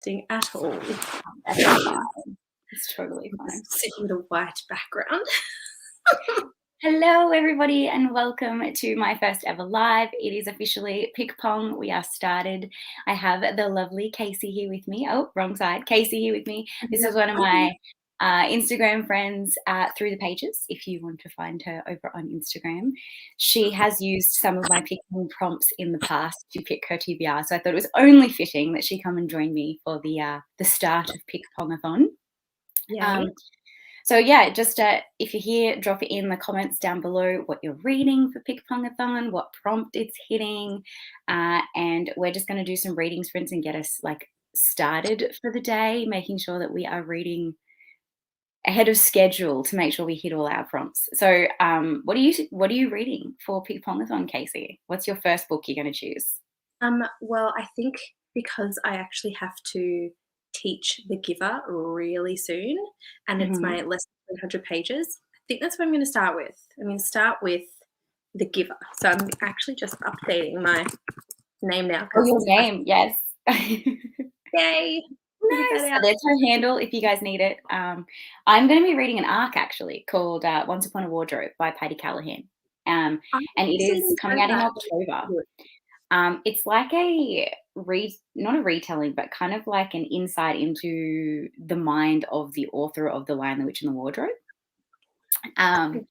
Doing at all. That's fine. It's totally fine. Sitting with a white background. Hello, everybody, and welcome to my first ever live. It is officially Pick Pong. We are started. I have the lovely Casey here with me. Oh, wrong side. Casey here with me. This is one of my Instagram friends through the pages, if you want to find her over on Instagram. She has used some of my Pick Pong prompts in the past to pick her TBR, so I thought it was only fitting that she come and join me for the start of PickPong-A-Thon. So yeah, just if you're here, drop it in the comments down below what you're reading for PickPong-A-Thon, what prompt it's hitting, and we're just going to do some reading sprints and get us started for the day, making sure that we are reading ahead of schedule to make sure we hit all our prompts. So what are you reading for PickPong-A-Thon, Casey? What's your first book you're going to choose? Well, I think because I actually have to teach The Giver really soon, and it's my less than 300 pages. I think that's what I'm going to start with. I'm going to start with The Giver. So I'm actually just updating my name now. Oh, your name, yes. Yay! Nice. So there's her handle if you guys need it. I'm going to be reading an arc actually called Once Upon a Wardrobe by Patty Callahan. And it is coming out in October. It's like not a retelling, but kind of like an insight into the mind of the author of The Lion, the Witch, and the Wardrobe. And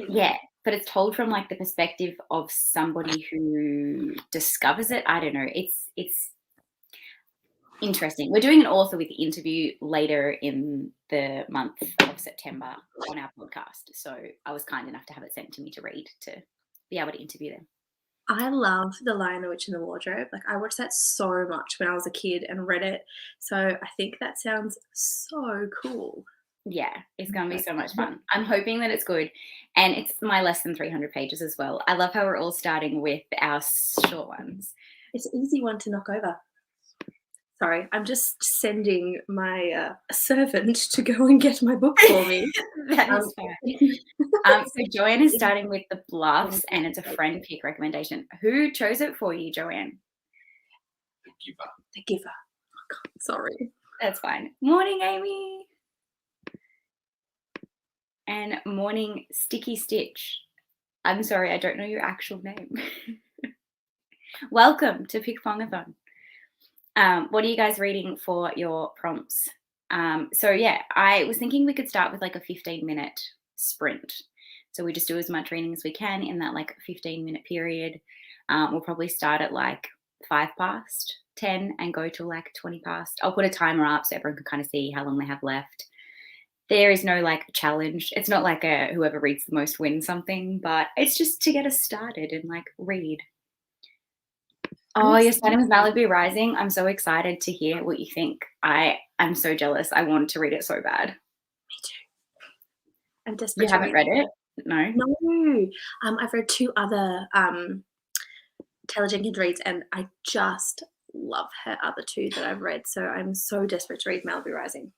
yeah, but it's told from like the perspective of somebody who discovers it. I don't know. It's interesting. We're doing an author with the interview later in the month of September on our podcast. So I was kind enough to have it sent to me to read to be able to interview them. I love The Lion, the Witch, and the Wardrobe. Like, I watched that so much when I was a kid and read it. So I think that sounds so cool. Yeah, it's going to be so much fun. I'm hoping that it's good. And it's my less than 300 pages as well. I love how we're all starting with our short ones. It's an easy one to knock over. Sorry, I'm just sending my servant to go and get my book for me. That is fine. So Joanne is starting with The Bluffs, and it's a friend pick recommendation. Who chose it for you, Joanne? The Giver. The Giver. Oh, God, sorry. That's fine. Morning, Amy. And morning, Sticky Stitch. I'm sorry, I don't know your actual name. Welcome to PickPong-A-Thon. What are you guys reading for your prompts? So yeah, I was thinking we could start with like a 15-minute sprint. So we just do as much reading as we can in that like 15-minute period. We'll probably start at like 10:05 and go to like 20:00. I'll put a timer up so everyone can kind of see how long they have left. There is no like challenge. It's not like whoever reads the most wins something, but it's just to get us started and like read. Oh, you're starting with Malibu Rising. I'm so excited to hear what you think. I'm so jealous. I want to read it so bad. Me too. I'm desperate. You haven't read it? No? No. I've read 2 other Taylor Jenkins reads, and I just love her other 2 that I've read. So I'm so desperate to read Malibu Rising.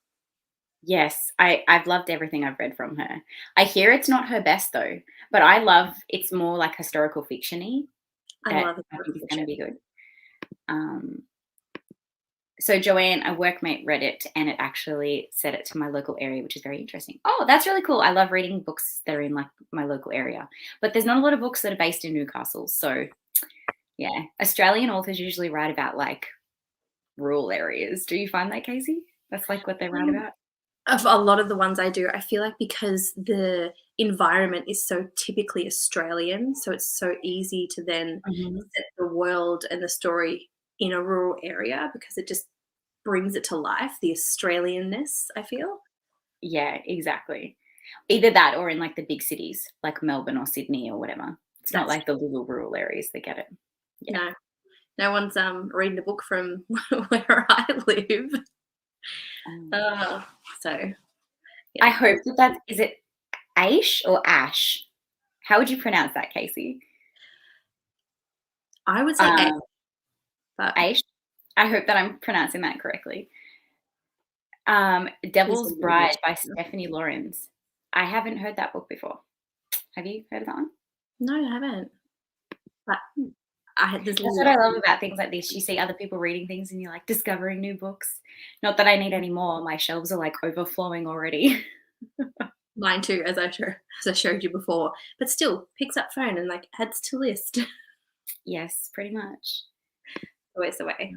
Yes, I've loved everything I've read from her. I hear it's not her best though, but I love it's more like historical fiction-y. I love it. I think it's going to be good. So Joanne, a workmate read it and it actually set it to my local area, which is very interesting. Oh, that's really cool. I love reading books that are in like my local area, but there's not a lot of books that are based in Newcastle. So yeah, Australian authors usually write about like rural areas. Do you find that, Casey? That's like what they write about? Of a lot of the ones I do, I feel like because the environment is so typically Australian, so it's so easy to then set the world and the story in a rural area because it just brings it to life, the Australianness, I feel. Yeah, exactly. Either that or in like the big cities like Melbourne or Sydney or whatever. It's not like the little rural areas that get it. Yeah. No one's reading a book from where I live. So yeah. I hope that is it Aish or Ash? How would you pronounce that, Casey? I would say Aish. Aish. I hope that I'm pronouncing that correctly. Devil's Bride by Stephanie Lawrence. I haven't heard that book before. Have you heard of that one? No, I haven't. But There's That's what I lots. love about things like this. You see other people reading things and you're like discovering new books. Not that I need any more. My shelves are like overflowing already. Mine too, as I showed you before. But still, picks up phone and like adds to list. Yes, pretty much. Always the way.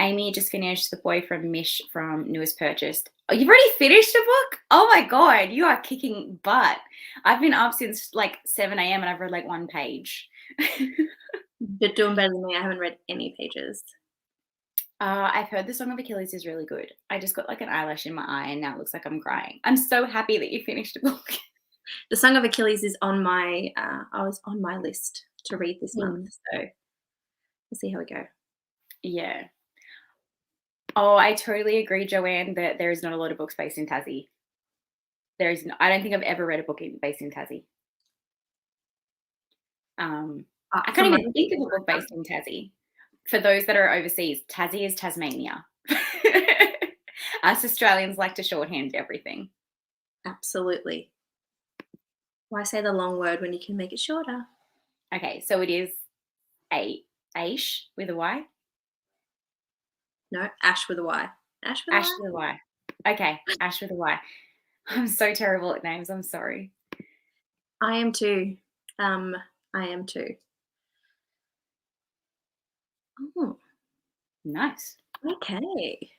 Amy just finished The Boy from Mish from Newest Purchased. Oh, you've already finished a book? Oh my God, you are kicking butt. I've been up since like 7 a.m. and I've read like one page. You're doing better than me. I haven't read any pages. I've heard The Song of Achilles is really good. I just got like an eyelash in my eye and now it looks like I'm crying. I'm so happy that you finished a book. The Song of Achilles is on my I was on my list to read this month, so we'll see how we go. Yeah. Oh, I totally agree, Joanne, that there is not a lot of books based in Tassie. I don't think I've ever read a book based in Tassie. I can't even think of a book based in Tassie. For those that are overseas, Tassie is Tasmania. Us Australians like to shorthand everything. Absolutely. Why say the long word when you can make it shorter? Okay, so it is Aish with a Y? No, Ash with a Y. Ash with a Ash Y? with a Y. Okay, Ash with a Y. I'm so terrible at names. I'm sorry. I am too. I am too. Oh, Nice. okay.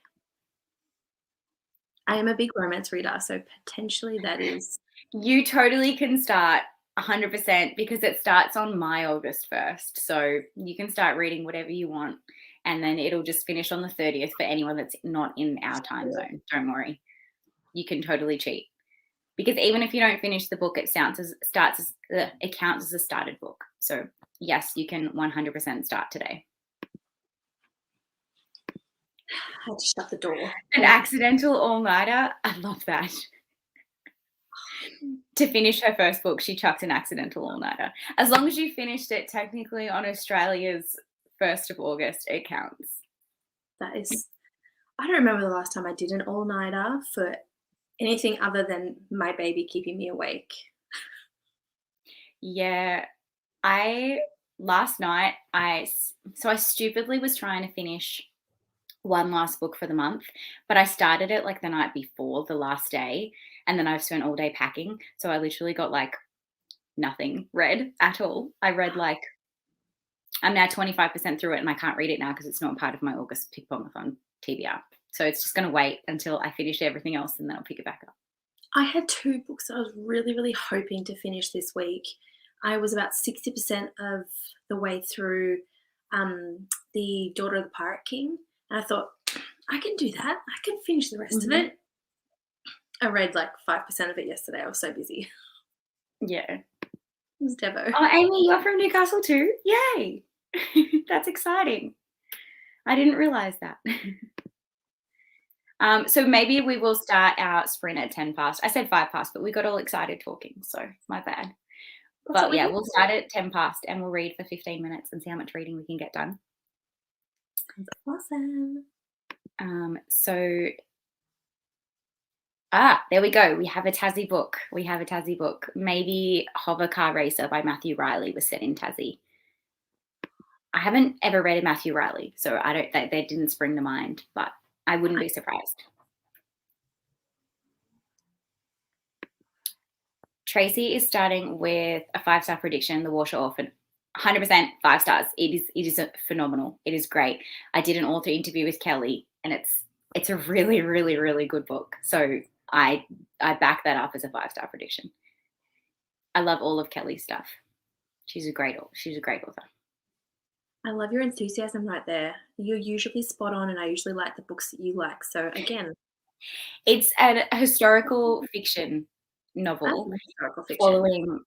I am a big romance reader, so potentially that is. You totally can start 100% because it starts on my August 1st. So you can start reading whatever you want and then it'll just finish on the 30th for anyone that's not in our time zone. Don't worry. You can totally cheat. Because even if you don't finish the book, it counts as a started book. So yes, you can 100% start today. I had to shut the door. An accidental all-nighter. I love that. To finish her first book, she chucked an accidental all-nighter. As long as you finished it technically on Australia's 1st of August, it counts. That is. I don't remember the last time I did an all-nighter for anything other than my baby keeping me awake. Yeah, last night I stupidly was trying to finish one last book for the month, but I started it like the night before the last day, and then I've spent all day packing. So I literally got like nothing read at all. I read like, I'm now 25% through it and I can't read it now because it's not part of my August PickPong-A-Thon TBR. So it's just going to wait until I finish everything else and then I'll pick it back up. I had 2 books that I was really, really hoping to finish this week. I was about 60% of the way through The Daughter of the Pirate King, and I thought, I can do that. I can finish the rest of it. I read like 5% of it yesterday. I was so busy. Yeah. It was Devo. Oh, Amy, you're from Newcastle too? Yay! That's exciting. I didn't realize that. So maybe we will start our sprint at 10 past. I said 5 past, but we got all excited talking, so my bad. But yeah, we'll start at 10 past and we'll read for 15 minutes and see how much reading we can get done. Awesome. There we go. We have a Tassie book. Maybe Hover Car Racer by Matthew Riley was set in Tassie. I haven't ever read a Matthew Riley, so they didn't spring to mind, but I wouldn't be surprised. Tracy is starting with a 5-star prediction, The Warshaw Orphan. 100% 5 stars. It is phenomenal. It is great. I did an author interview with Kelly, and it's a really, really, really good book. So I back that up as a 5-star prediction. I love all of Kelly's stuff. She's a great author. I love your enthusiasm right there. You're usually spot on, and I usually like the books that you like. So again, it's a historical fiction novel following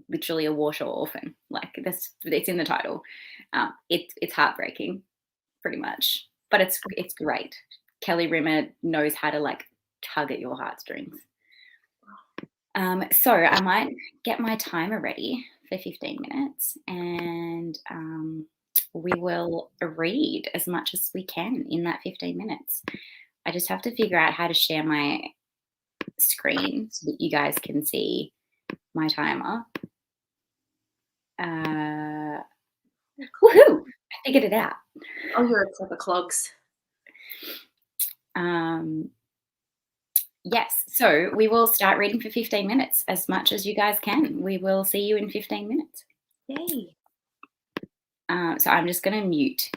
literally a Warshaw orphan. Like it's in the title. It's heartbreaking, pretty much, but it's great. Kelly Rimmer knows how to like tug at your heartstrings. So I might get my timer ready for 15 minutes and we will read as much as we can in that 15 minutes. I just have to figure out how to share my screen so that you guys can see my timer. Uh, woohoo! I figured it out. Oh, you're a clever clogs. Yes, so we will start reading for 15 minutes, as much as you guys can. We will see you in 15 minutes. Yay. So I'm just going to mute.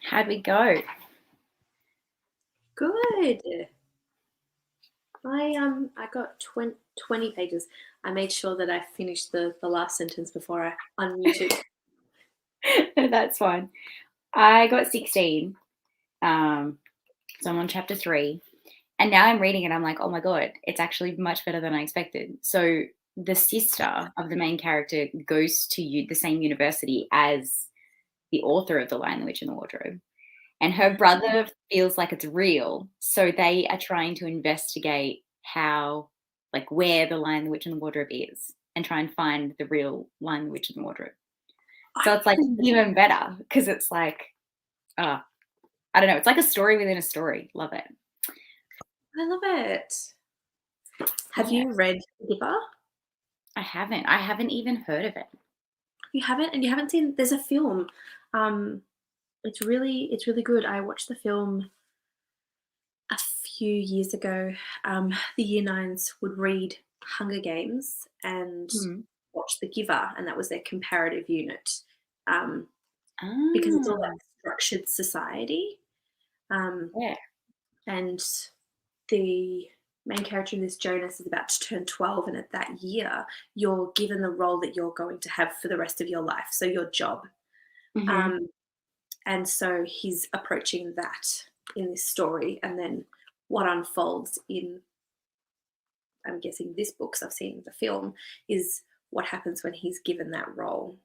How'd we go? Good. I got 20 pages. I made sure that I finished the last sentence before I unmuted. That's fine. I got 16. So I'm on chapter 3. And now I'm reading it. I'm like, oh my God, it's actually much better than I expected. So the sister of the main character goes to the same university as the author of The Lion, the Witch, and the Wardrobe. And her brother feels like it's real. So they are trying to investigate where The Lion, the Witch, and the Wardrobe is and try and find the real Lion, the Witch, and the Wardrobe. So it's like even better because it's like, I don't know. It's like a story within a story. Love it. I love it. Have you read Giver? I haven't. I haven't even heard of it. You haven't, and you haven't seen. There's a film. It's really good. I watched the film a few years ago. The Year Nines would read Hunger Games and watch The Giver, and that was their comparative unit. Because it's all like structured society. And the main character in this, Jonas, is about to turn 12, and at that year, you're given the role that you're going to have for the rest of your life, so your job. And so he's approaching that in this story, and then what unfolds in, I'm guessing, this book, because I've seen the film, is what happens when he's given that role,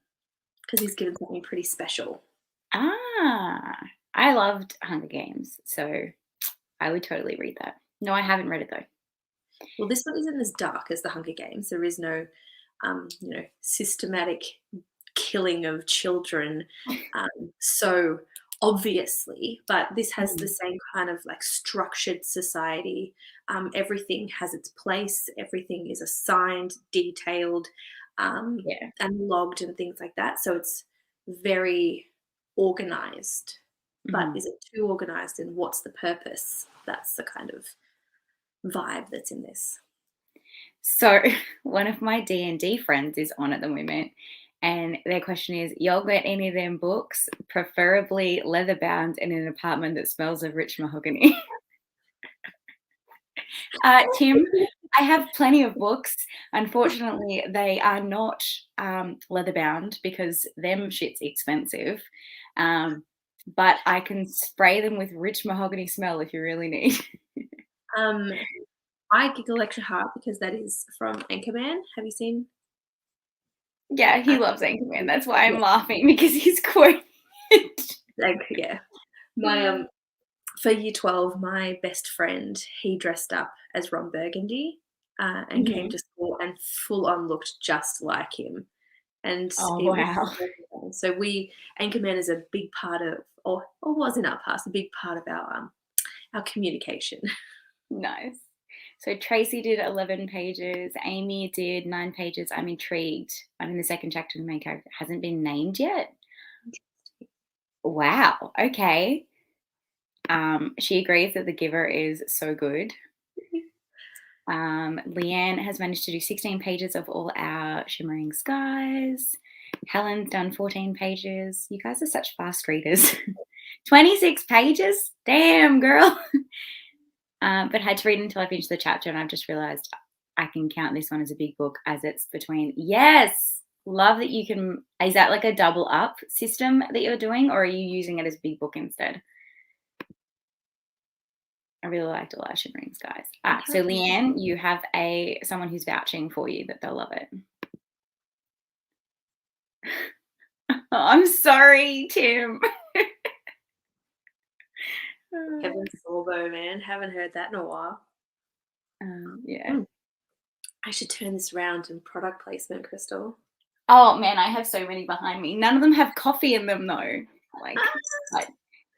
because he's given something pretty special. I loved Hunger Games, so I would totally read that. No, I haven't read it though. Well, this one isn't as dark as the Hunger Games. There is no, systematic killing of children so obviously, but this has the same kind of like structured society. Everything has its place. Everything is assigned, detailed, and logged and things like that. So it's very organized. But is it too organized, and what's the purpose? That's the kind of vibe that's in this. So one of my D&D friends is on at the moment, and their question is, y'all got any of them books, preferably leather bound and in an apartment that smells of rich mahogany? Tim, I have plenty of books. Unfortunately, they are not leather bound because them shit's expensive. But I can spray them with rich mahogany smell if you really need. I giggle extra hard because that is from Anchorman. Have you seen? Yeah, he loves Anchorman. That's why I'm laughing, because he's quoting it. Yeah. My for year 12, my best friend, he dressed up as Ron Burgundy and came to school and full on looked just like him. And wow. So Anchorman is a big part of, or was in our past, a big part of our communication. Nice. So Tracy did 11 pages. Amy did 9 pages. I'm intrigued. I'm in the second chapter. The main character hasn't been named yet. Wow. Okay. She agrees that The Giver is so good. Leanne has managed to do 16 pages of all our Shimmering Skies. Helen's done 14 pages. You guys are such fast readers. 26 pages? Damn, girl. But had to read until I finished the chapter, and I've just realized I can count this one as a big book, as it's between. Yes, love that you can. Is that like a double up system that you're doing, or are you using it as a big book instead? I really liked all our Shimmering Skies. So Leanne, you have someone who's vouching for you that they'll love it. I'm sorry, Tim. Heaven's Sorbo, man. Haven't heard that in a while. Yeah. I should turn this around in product placement, Crystal. Oh man, I have so many behind me. None of them have coffee in them though.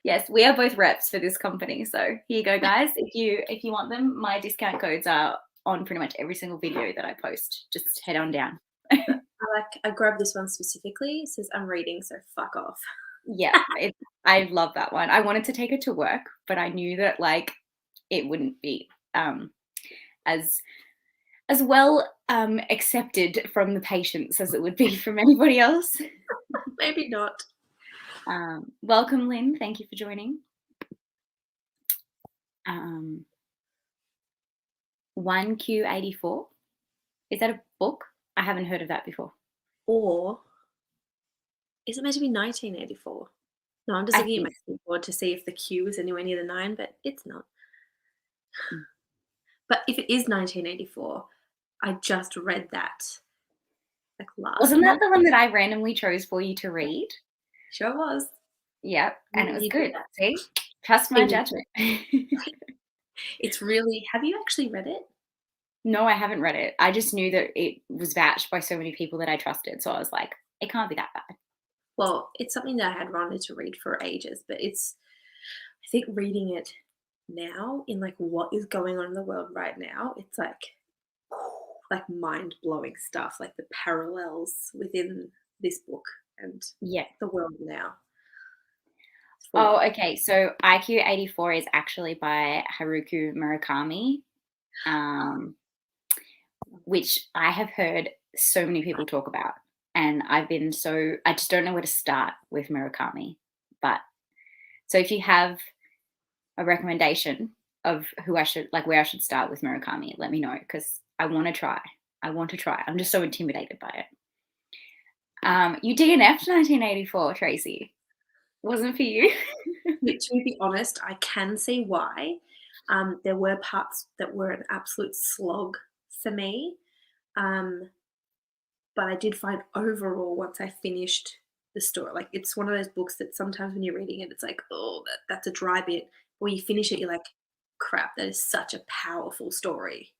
Yes, we are both reps for this company. So here you go, guys. If you want them, my discount codes are on pretty much every single video that I post. Just head on down. I grabbed this one specifically. It says I'm reading, so fuck off. Yeah, I love that one. I wanted to take it to work, but I knew that it wouldn't be as well accepted from the patients as it would be from anybody else. Maybe not. Welcome, Lynn. Thank you for joining. 1Q84. Is that a book? I haven't heard of that before. Or is it meant to be 1984? No, I'm just I looking at my think. keyboard to see if the Q is anywhere near the 9, but it's not. Mm. But if it is 1984, I just read that like last Wasn't that month. the one that I randomly chose for you to read? Sure was. Yep, and it was You did good. that. See? Trust my It was, judgment. it's really, have you actually read it? No, I haven't read it. I just knew that it was vouched by so many people that I trusted, so I was like, "It can't be that bad." Well, it's something that I had wanted to read for ages, but I think reading it now in like what is going on in the world right now, it's like mind-blowing stuff, like the parallels within this book and Yeah. the world now. It's full Oh, on. okay, so IQ84 is actually by Haruki Murakami, um, which I have heard so many people talk about, and I just don't know where to start with Murakami. But so if you have a recommendation of who I should like where I should start with Murakami, let me know because I want to try. I want to try. I'm just so intimidated by it. You DNF'd 1984, Tracy. Wasn't for you. To be honest, I can see why. There were parts that were an absolute slog for me. But I did find overall once I finished the story, like it's one of those books that sometimes when you're reading it, it's like, oh, that's a dry bit. When you finish it, you're like, crap, that is such a powerful story.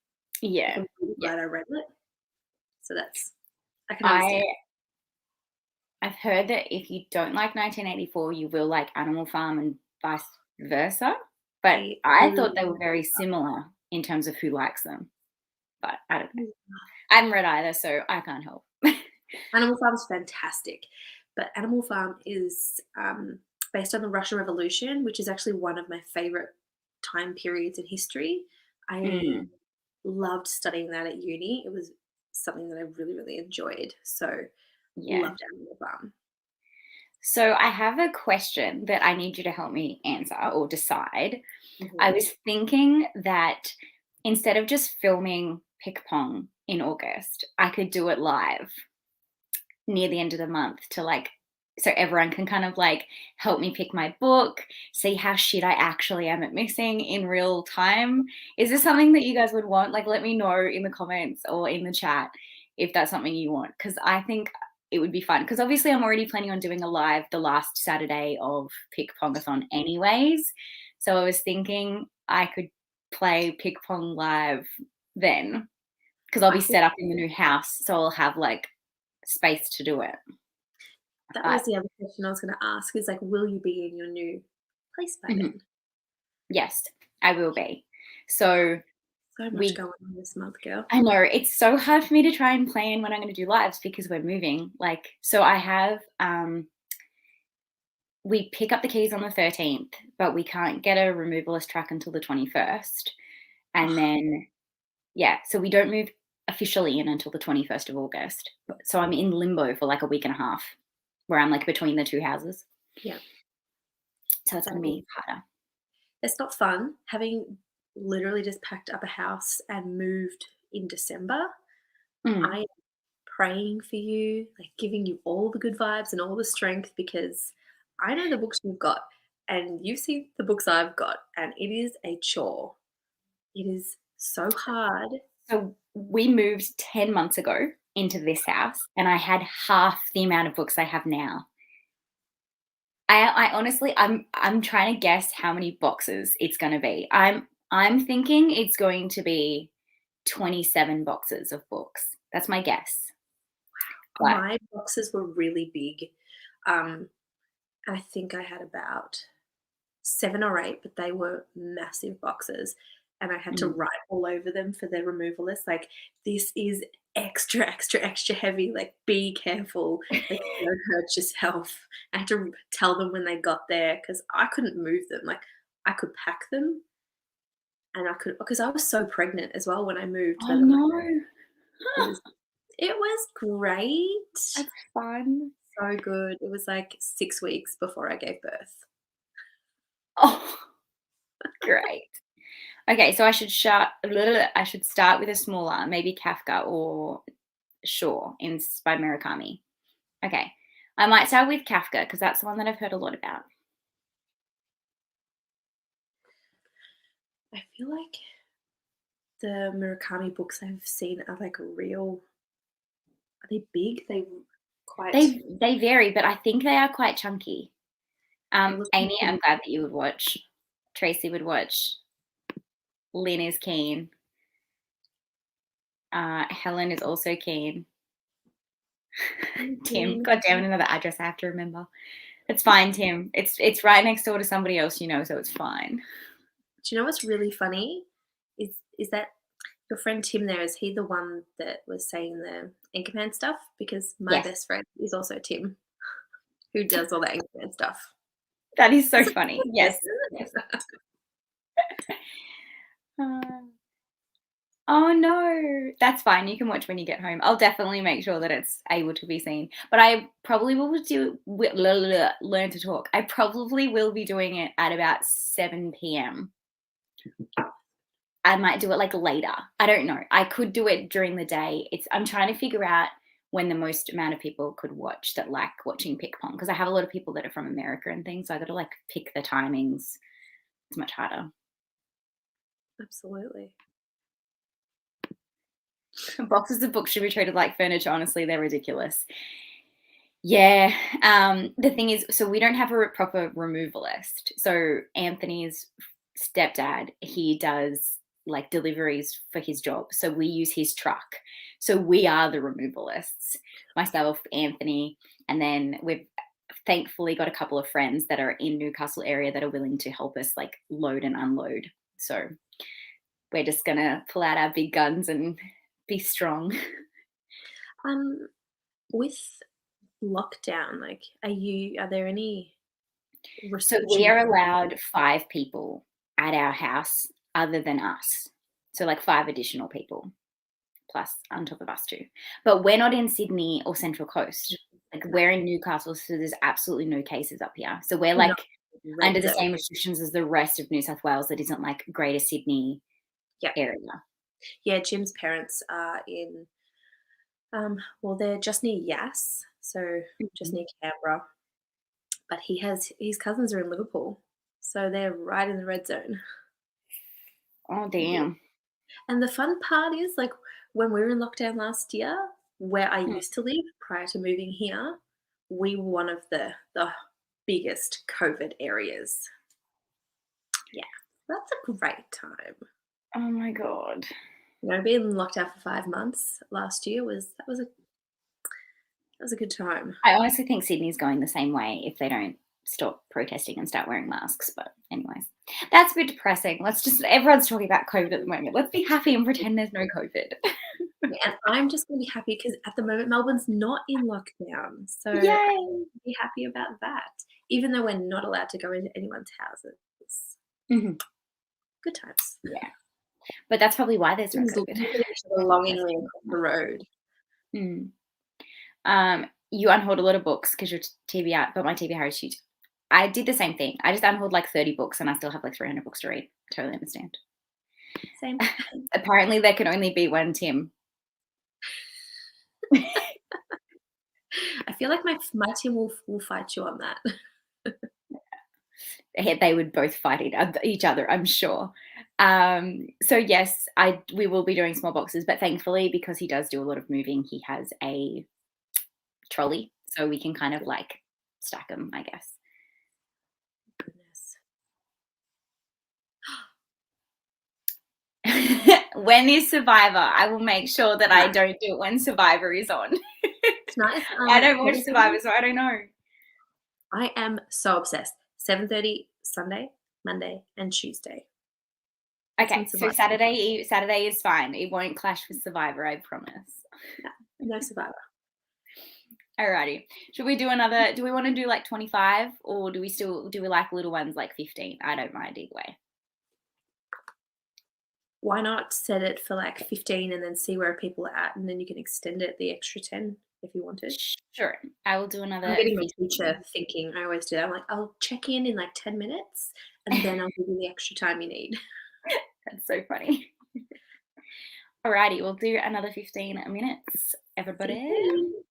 Like Yeah. I'm really Yeah. glad I read it. So I can I understand. I've heard that if you don't like 1984, you will like Animal Farm and vice versa. But I I thought they were love very similar in terms of who likes them. But I don't know. it. I haven't read either, so I can't help. Animal Farm's fantastic, but Animal Farm is based on the Russian Revolution, which is actually one of my favorite time periods in history. I Mm, loved studying that at uni. It was something that I really, really enjoyed. So yeah. loved Animal Farm. So I have a question that I need you to help me answer or decide. I Mhm. was thinking that instead of just filming Pick Pong in August, I could do it live near the end of the month to like so everyone can kind of like help me pick my book, see how shit I actually am at missing in real time. Is this something that you guys would want? Like let me know in the comments or in the chat if that's something you want because I think it would be fun because obviously I'm already planning on doing a live the last Saturday of Pick-Pong-A-Thon anyways. So I was thinking I could play Pick Pong live then because I'll I be think set up in the new house so I'll have like space to do it. that But was the other question I was going to ask is like, will you be in your new place by mhm, then? yes, I will be. So So much we going on this month, girl. I know it's so hard for me to try and plan when I'm going to do lives because we're moving. Like, so I have we pick up the keys on the 13th, but we can't get a removalist truck until the 21st. And Oh, then yeah, so we don't move officially in until the 21st of August. So I'm in limbo for like a week and a half where I'm like between the two houses. yeah, So it's going that to is. be harder. It's not fun having literally just packed up a house and moved in December. Mm, I am praying for you, like giving you all the good vibes and all the strength because I know the books you've got and you've seen the books I've got, and it is a chore. It is so hard. So we moved 10 months ago into this house and I had half the amount of books I have now. I honestly I'm trying to guess how many boxes it's going to be. I'm thinking it's going to be 27 boxes of books. That's my guess. But My boxes were really big. Um, I think I had about 7 or 8, but they were massive boxes, and I had to mm, write all over them for their removal list, like, "This is extra, extra, extra heavy, like, be careful, like, don't hurt yourself." I had to tell them when they got there because I couldn't move them, like, I could pack them, and I could because I was so pregnant as well when I moved, oh but I'm like, no. it was it was great. That's fun. so good. It was like 6 weeks before I gave birth. Oh, great. Okay, so I should start with a smaller, maybe Kafka or Shaw by Murakami. Okay. I might start with Kafka because that's the one that I've heard a lot about. I feel like the Murakami books I've seen are like real. Are they big? They quite. They vary, but I think they are quite chunky. They look Amy, I'm glad that you would watch. Tracy would watch. Lynn is keen. Helen is also keen. Tim, God damn it, another address I have to remember. It's fine, Tim. It's right next door to somebody else, you know, so it's fine. Do you know what's really funny? Is that your friend Tim there, is he the one that was saying the Anchorman stuff? Because my Yes. best friend is also Tim, who does all the Anchorman stuff. That is so funny. Yes. Yes. Oh no, that's fine. You can watch when you get home. I'll definitely make sure that it's able to be seen. But I probably will learn to talk. I probably will be doing it at about 7 p.m. I might do it like later. I don't know. I could do it during the day. I'm trying to figure out when the most amount of people could watch that like watching ping pong, because I have a lot of people that are from America and things. So I got to like pick the timings. It's much harder. Absolutely. Boxes of books should be treated like furniture. Honestly, they're ridiculous. Yeah. The thing is, so we don't have a proper removalist. So Anthony's stepdad, he does like deliveries for his job. So we use his truck. So we are the removalists, myself, Anthony, and then we've thankfully got a couple of friends that are in Newcastle area that are willing to help us like load and unload. So we're just gonna pull out our big guns and be strong. With lockdown, like, are there any So restrictions? we are allowed 5 people at our house other than us. So like 5 additional people plus on top of us too. But we're not in Sydney or Central Coast. Like we're in Newcastle, so there's absolutely no cases up here. So we're like Red under the zone. same restrictions as the rest of New South Wales that isn't like Greater Sydney Yep. area. Yeah, Jim's parents are in, well, they're just near Yass, so just near Canberra. But his cousins are in Liverpool, so they're right in the red zone. Oh damn. And the fun part is, like, when we were in lockdown last year, where I used to live prior to moving here, we were one of the biggest COVID areas. Yeah, that's a great time. Oh my God. You know, being locked out for 5 months last year was a good time. I honestly think Sydney's going the same way if they don't stop protesting and start wearing masks. But anyways, that's a bit depressing. Everyone's talking about COVID at the moment. Let's be happy and pretend there's no COVID. And I'm just gonna be happy because at the moment Melbourne's not in lockdown, so Yay! be happy about that, even though we're not allowed to go into anyone's houses. Mm-hmm. Good times. Yeah. But that's probably why there's no COVID. Longingly across the road. You unhauled a lot of books because your TBR, but my TBR is huge. I did the same thing. I just unhauled like 30 books and I still have like 300 books to read. Totally understand. Same. Apparently there can only be one Tim. I feel like my team will fight you on that. They would both fight each other, I'm sure. So yes, we will be doing small boxes, but thankfully because he does do a lot of moving, he has a trolley, so we can kind of like stack them, I guess. Goodness. When is Survivor? I will make sure that I don't do it when Survivor is on. It's nice. I don't watch Survivor, so I don't know. I am so obsessed. 7:30 Sunday, Monday, and Tuesday. Okay, so Saturday is fine. It won't clash with Survivor, I promise. No Survivor. Alrighty. Should we do another? Do we want to do like 25, or do we like little ones like 15? I don't mind either way. Why not set it for like 15 and then see where people are at, and then you can extend it the extra 10? if you wanted. Sure. I will do I'm another getting my 15. teacher thinking. I always do that. I'm like, "I'll check in like 10 minutes, and then I'll give you the extra time you need." That's so funny. Alrighty, we'll do another 15 minutes, See everybody. you.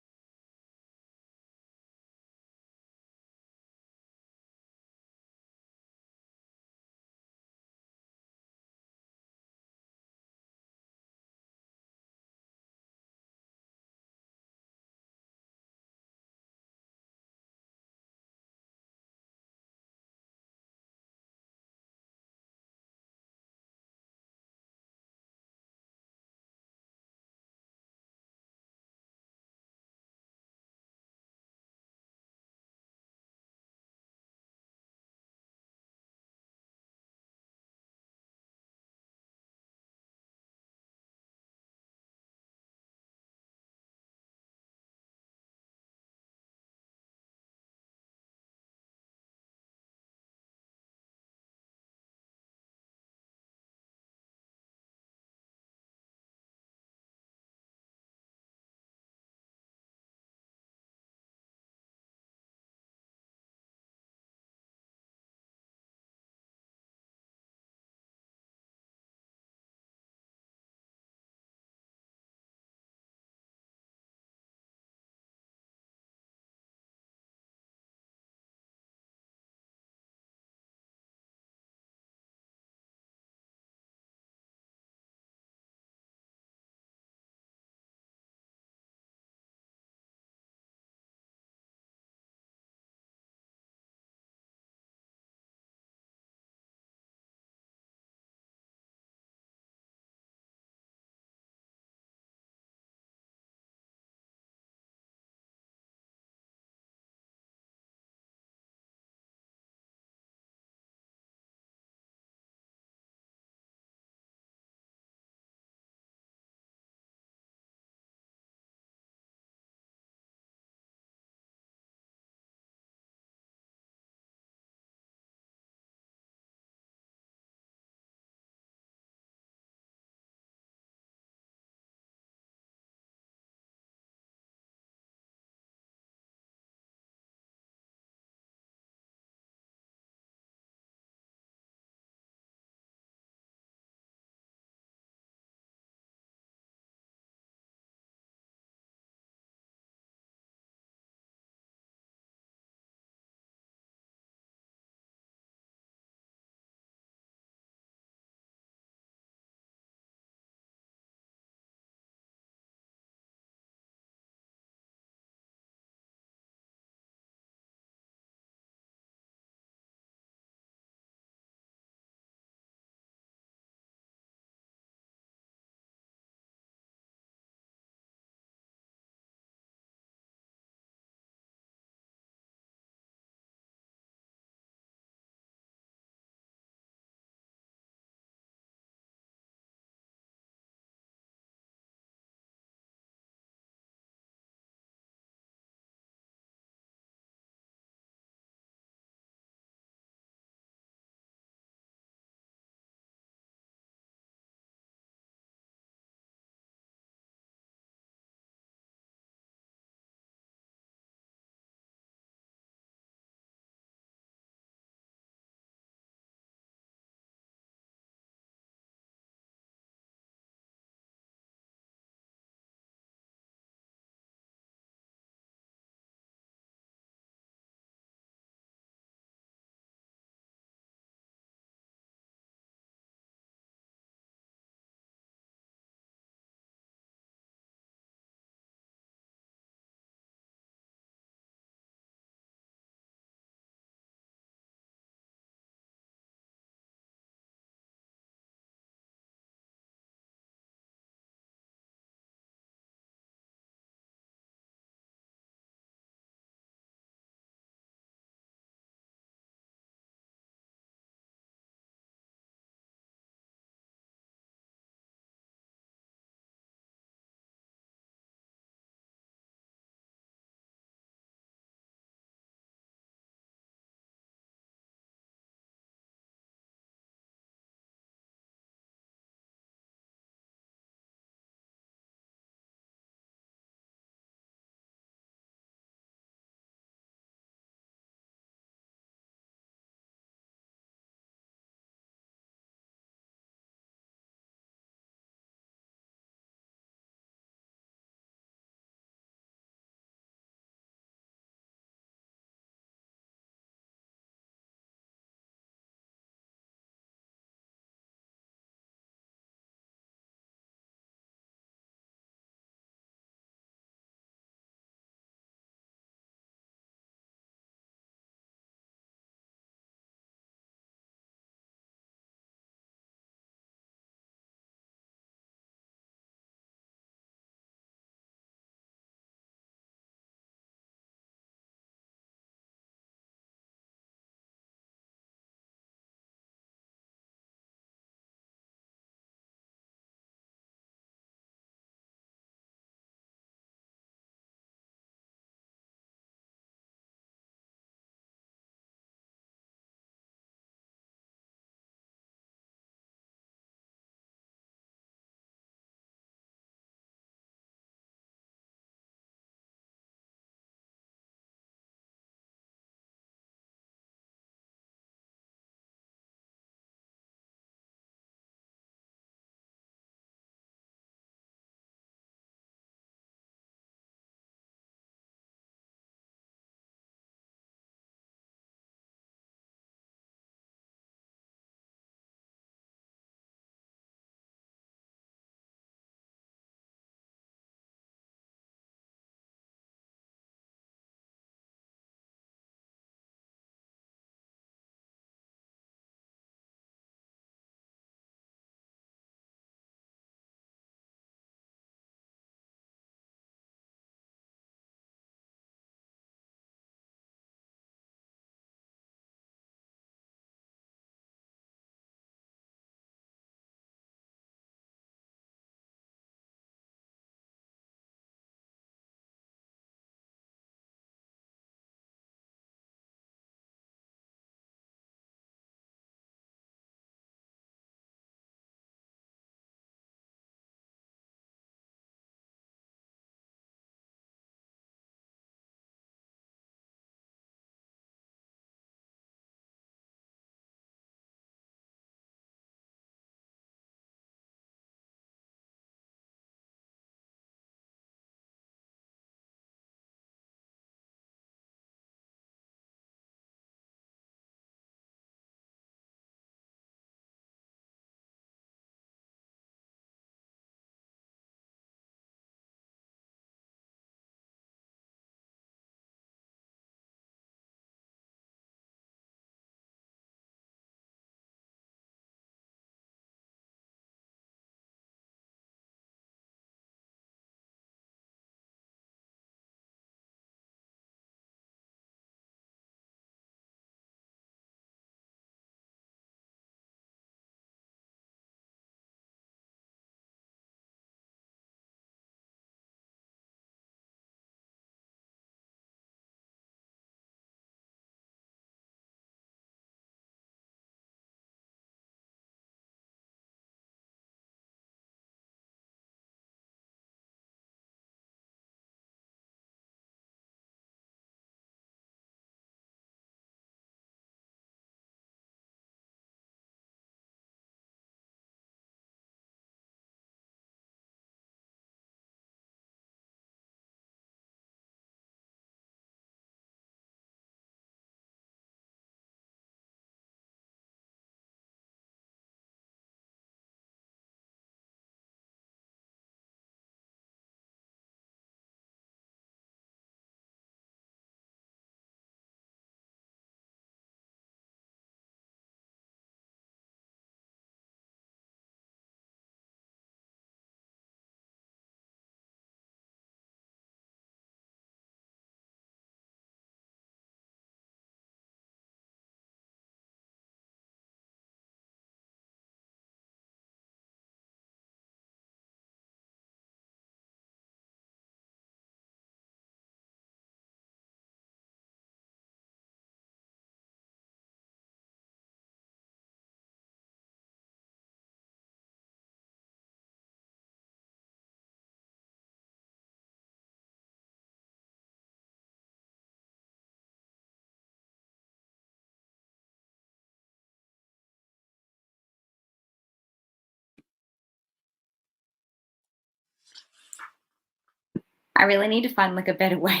I really need to find like a better way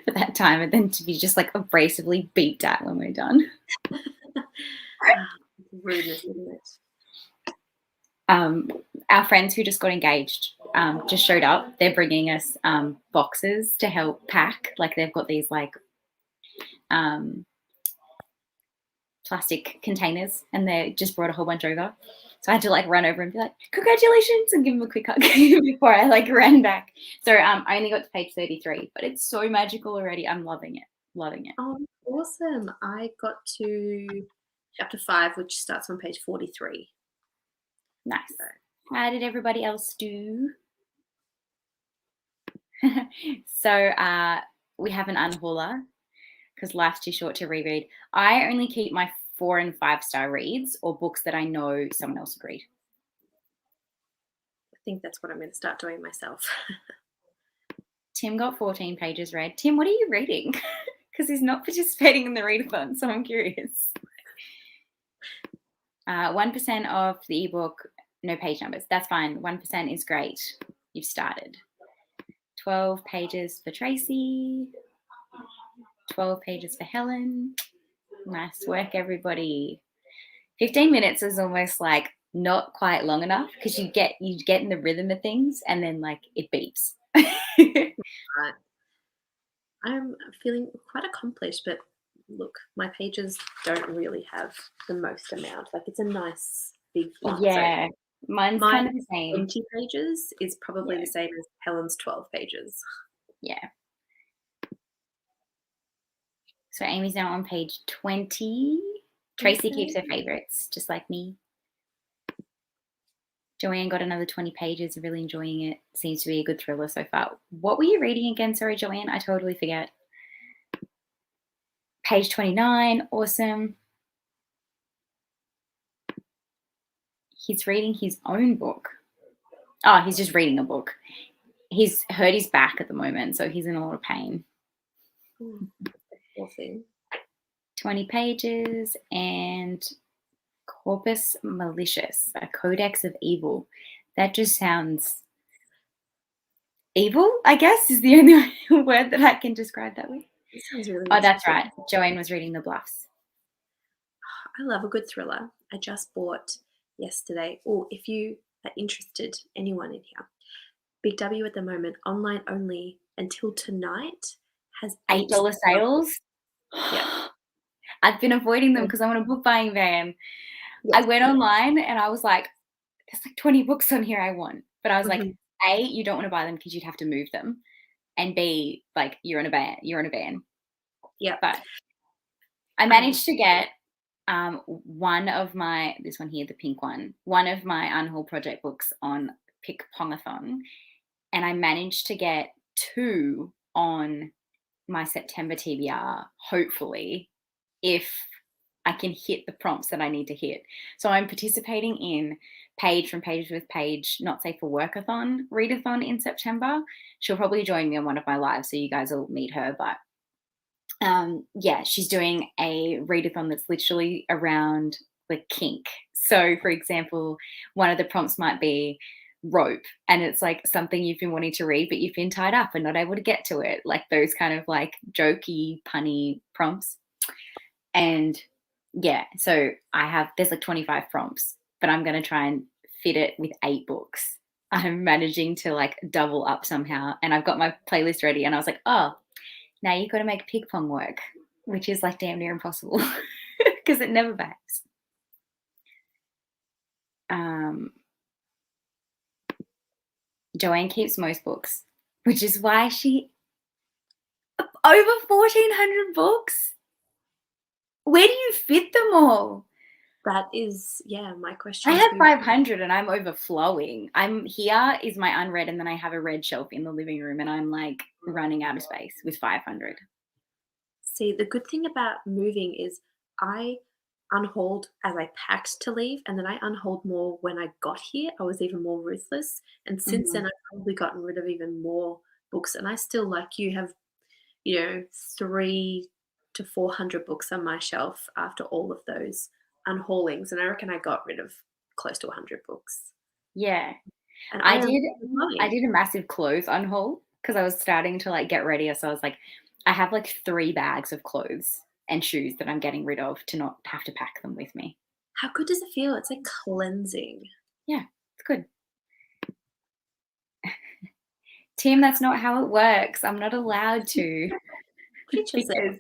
for that time and then to be just like abrasively beat at when we're done. Rudeness, isn't it? Our friends who just got engaged just showed up. They're bringing us boxes to help pack. Like they've got these like plastic containers, and they just brought a whole bunch over. So I had to like run over and be like, "Congratulations!" and give them a quick hug before I like ran back. So I only got to page 33, but it's so magical already. I'm loving it. Loving it. Oh, awesome. I got to chapter 5, which starts on page 43. Nice. How did everybody else do? So we have an unhauler because life's too short to reread. I only keep my 4 and 5 star reads or books that I know someone else would read. I think that's what I'm going to start doing myself. Tim got 14 pages read. Tim, what are you reading? Because he's not participating in the readathon, so I'm curious. 1% of the ebook, no page numbers. That's fine. 1% is great. You've started. 12 pages for Tracy. 12 pages for Helen. Nice work, everybody. 15 minutes is almost like not quite long enough because you get in the rhythm of things and then like it beeps. Right. I'm feeling quite accomplished, but look, my pages don't really have the most amount. Like it's a nice big font. Yeah, mine's kind of the same. 20 pages is probably the same as Helen's 12 pages. Yeah. So Amy's now on page 20. Tracy keeps her favorites, just like me. Joanne got another 20 pages, really enjoying it. Seems to be a good thriller so far. What were you reading again? Sorry, Joanne, I totally forget. Page 29, awesome. He's reading his own book. Oh, he's just reading a book. He's hurt his back at the moment, so he's in a lot of pain. Poor thing. 20 pages and Corpus Malicious, a codex of evil. That just sounds evil, I guess, is the only word that I can describe that with. It sounds really Oh, that's right. Joanne was reading The Bluffs. I love a good thriller. I just bought yesterday. Oh, if you are interested, anyone in here, Big W at the moment, online only until tonight, has $8 sales. Yeah. I've been avoiding them because I'm on a book buying van. Yes. I went online and I was like, there's like 20 books on here I want. But I was like, A, you don't want to buy them because you'd have to move them. And B, like you're in a van. Yeah. But I managed to get one of my, this one here, the pink one of my Unhaul project books on PickPong-A-Thon. And I managed to get 2 on my September TBR, hopefully, if I can hit the prompts that I need to hit. So I'm participating in Page from Page with Page, Not Safe for Workathon, readathon in September. She'll probably join me on one of my lives, so you guys will meet her. But yeah, she's doing a readathon that's literally around the kink. So, for example, one of the prompts might be rope, and it's like something you've been wanting to read, but you've been tied up and not able to get to it. Like those kind of like jokey, punny prompts. And yeah, so there's like 25 prompts, but I'm going to try and fit it with 8 books. I'm managing to like double up somehow. And I've got my playlist ready and I was like, oh, now you've got to make ping pong work, which is like damn near impossible because it never behaves. Joanne keeps most books, which is why she over 1,400 books. Where do you fit them all? That is, yeah, my question. I have 500 and I'm overflowing. Here is my unread, and then I have a read shelf in the living room, and I'm like running out of space with 500. See, the good thing about moving is I unhauled as I packed to leave, and then I unhauled more when I got here. I was even more ruthless. And since then, I've probably gotten rid of even more books. And I still, like you, have, 300 to 400 books on my shelf after all of those unhaulings. And I reckon I got rid of close to 100 books. Yeah. And I did a massive clothes unhaul because I was starting to like get ready. So I was like, I have like 3 bags of clothes and shoes that I'm getting rid of to not have to pack them with me. How good does it feel? It's like cleansing. Yeah, it's good. Tim, that's not how it works. I'm not allowed to Preach yourself. because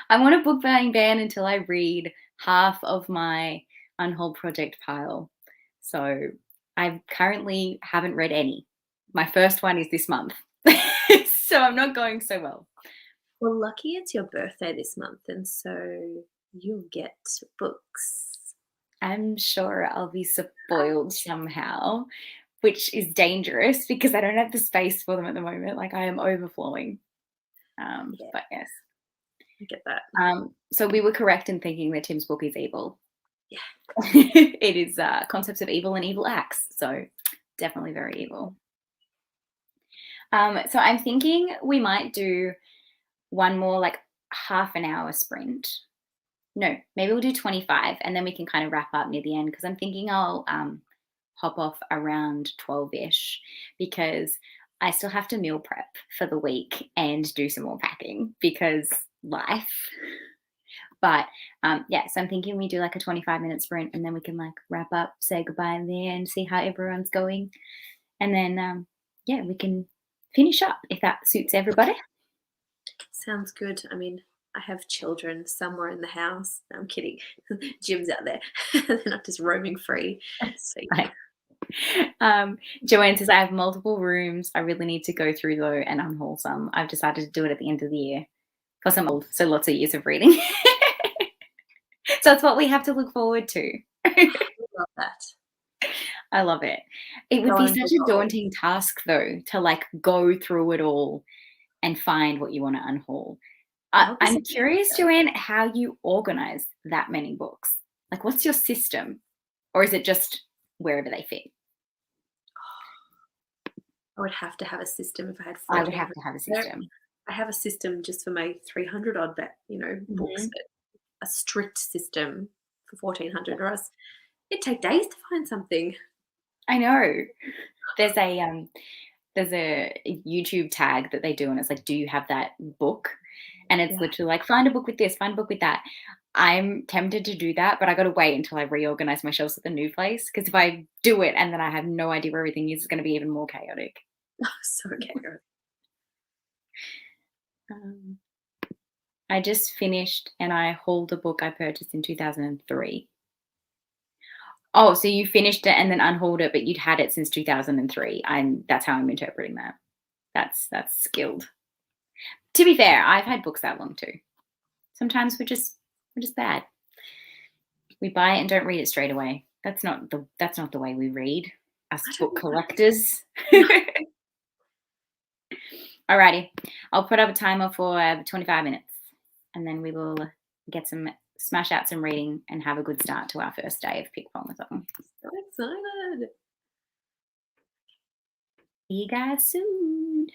I want a book buying ban until I read half of my unhold project pile. So I currently haven't read any. My first one is this month. So I'm not going so well. Well, lucky it's your birthday this month, and so you'll get books. I'm sure I'll be spoiled somehow, which is dangerous because I don't have the space for them at the moment. Like I am overflowing. Yeah, But yes. I get that. So we were correct in thinking that Tim's book is evil. Yeah. It is concepts of evil and evil acts. So definitely very evil. So I'm thinking we might do one more like half an hour sprint. No, maybe we'll do 25 and then we can kind of wrap up near the end because I'm thinking I'll hop off around 12-ish because I still have to meal prep for the week and do some more packing because life. But yeah, so I'm thinking we do like a 25-minute sprint and then we can like wrap up, say goodbye in there and see how everyone's going. And then, yeah, we can finish up if that suits everybody. Sounds good. I mean, I have children somewhere in the house. No, I'm kidding. Jim's out there. They're not just roaming free. So yeah. Joanne says, I have multiple rooms. I really need to go through though and unhaul some. I've decided to do it at the end of the year. Plus I'm old, so lots of years of reading. So that's what we have to look forward to. I love that. I love it. It would be Going such to a daunting task though to like go through it all and find what you want to unhaul. I'm curious, Joanne, how you organize that many books. Like, what's your system? Or is it just wherever they fit? I would have to have a system if I had I would have 1,400. to have a system. I have a system just for my 300 odd, books, Mhm. but a strict system for 1,400, or else it'd take days to find something. I know. There's a YouTube tag that they do, and it's like, do you have that book? And it's Yeah. literally like, find a book with this, find a book with that. I'm tempted to do that, but I got to wait until I reorganize my shelves at the new place. Because if I do it and then I have no idea where everything is, it's going to be even more chaotic. So okay. Um, I just finished and I hauled a book I purchased in 2003. Oh, so you finished it and then unhauled it, but you'd had it since 2003. That's how I'm interpreting that. That's skilled. To be fair, I've had books that long too. Sometimes we're just bad. We buy it and don't read it straight away. That's not the way we read as I don't book know. collectors. Alrighty, I'll put up a timer for 25 minutes, and then we will smash out some reading and have a good start to our first day of PickPong-A-Thon. So excited. See you guys soon.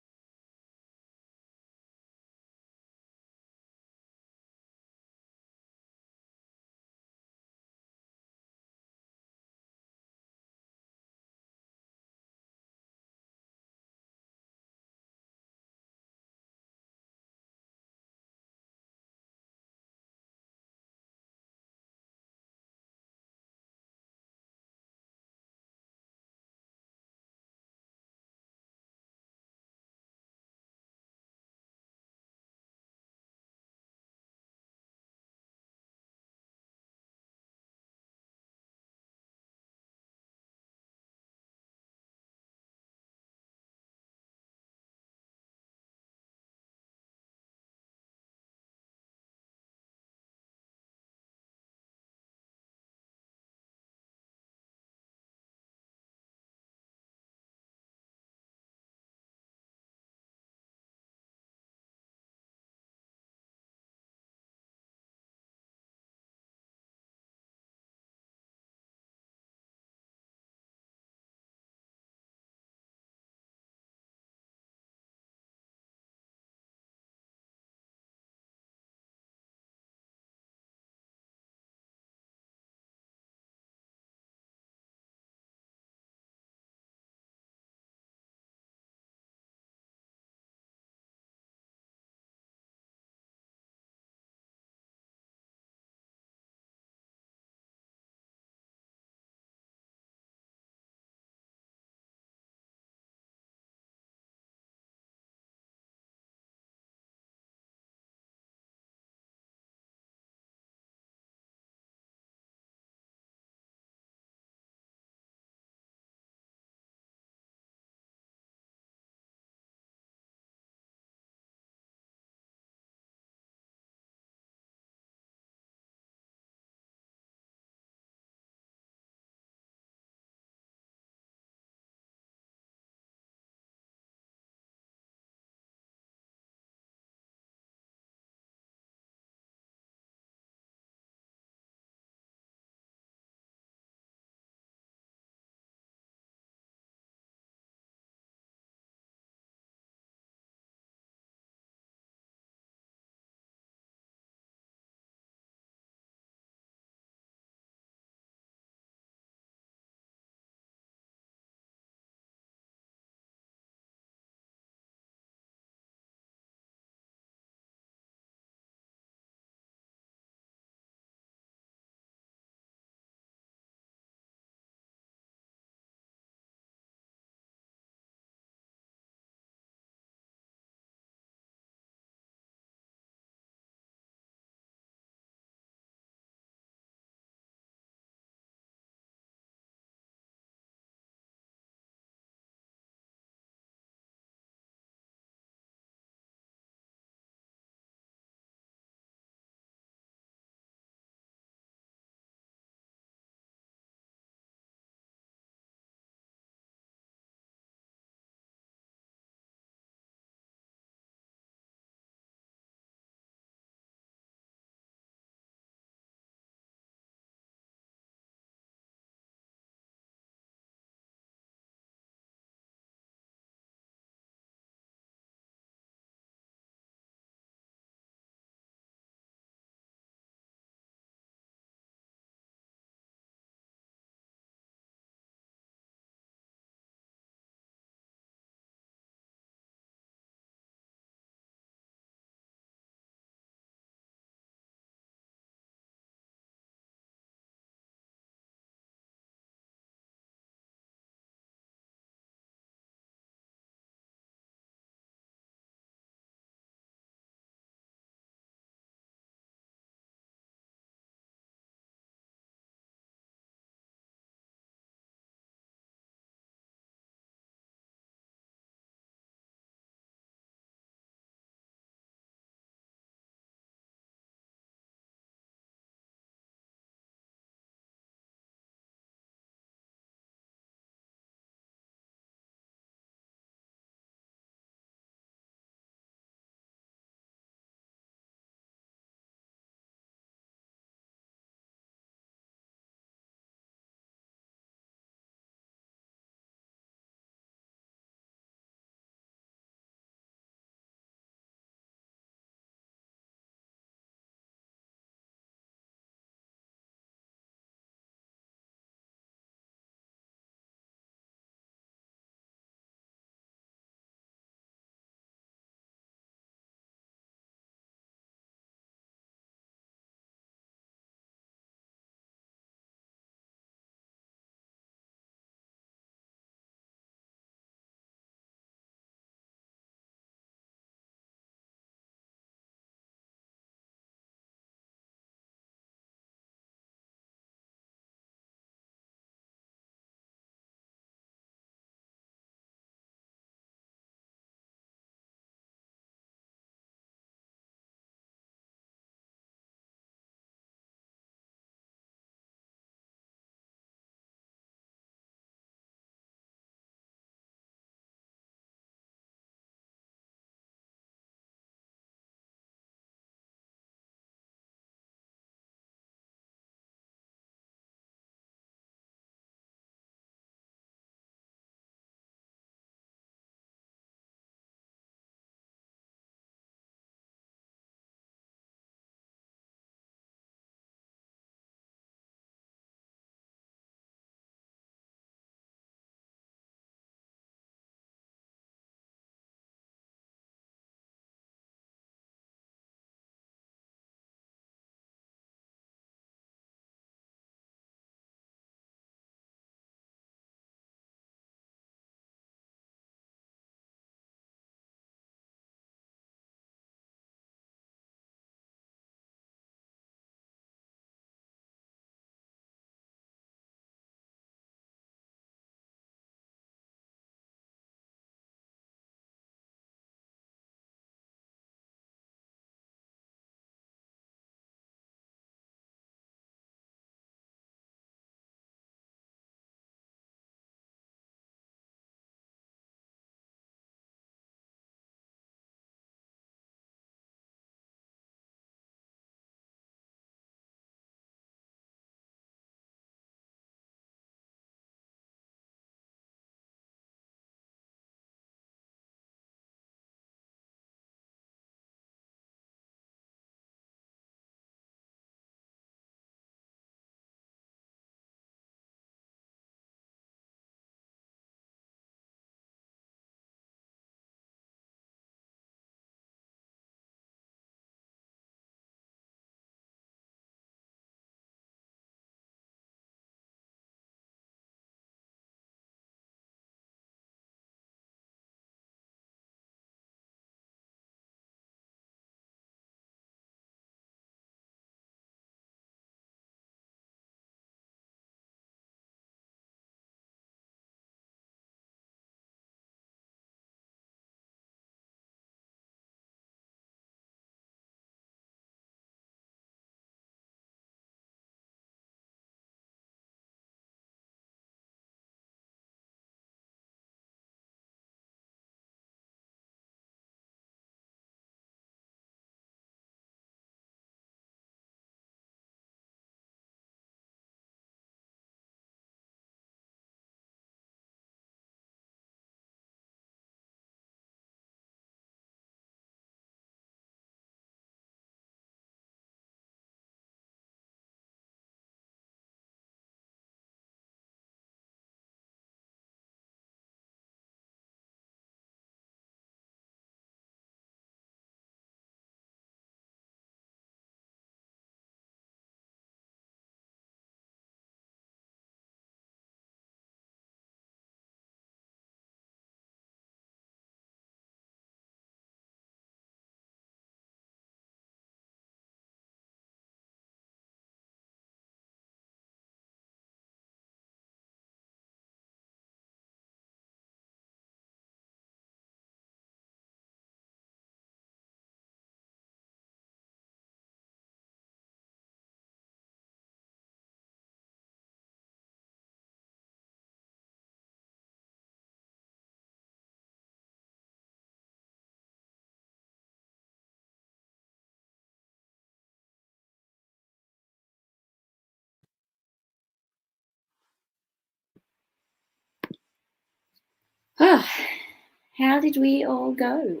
How did we all go?